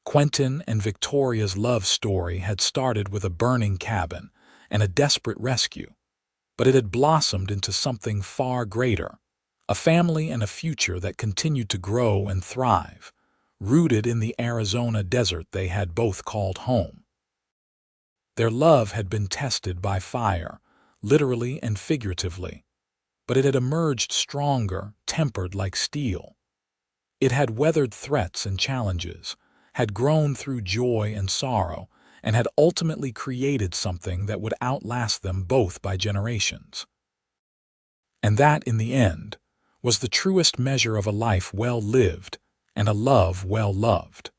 Quentin and Victoria's love story had started with a burning cabin and a desperate rescue, but it had blossomed into something far greater, a family and a future that continued to grow and thrive, rooted in the Arizona desert they had both called home. Their love had been tested by fire, literally and figuratively, but it had emerged stronger, tempered like steel. It had weathered threats and challenges, had grown through joy and sorrow, and had ultimately created something that would outlast them both by generations. And that, in the end, was the truest measure of a life well lived and a love well loved.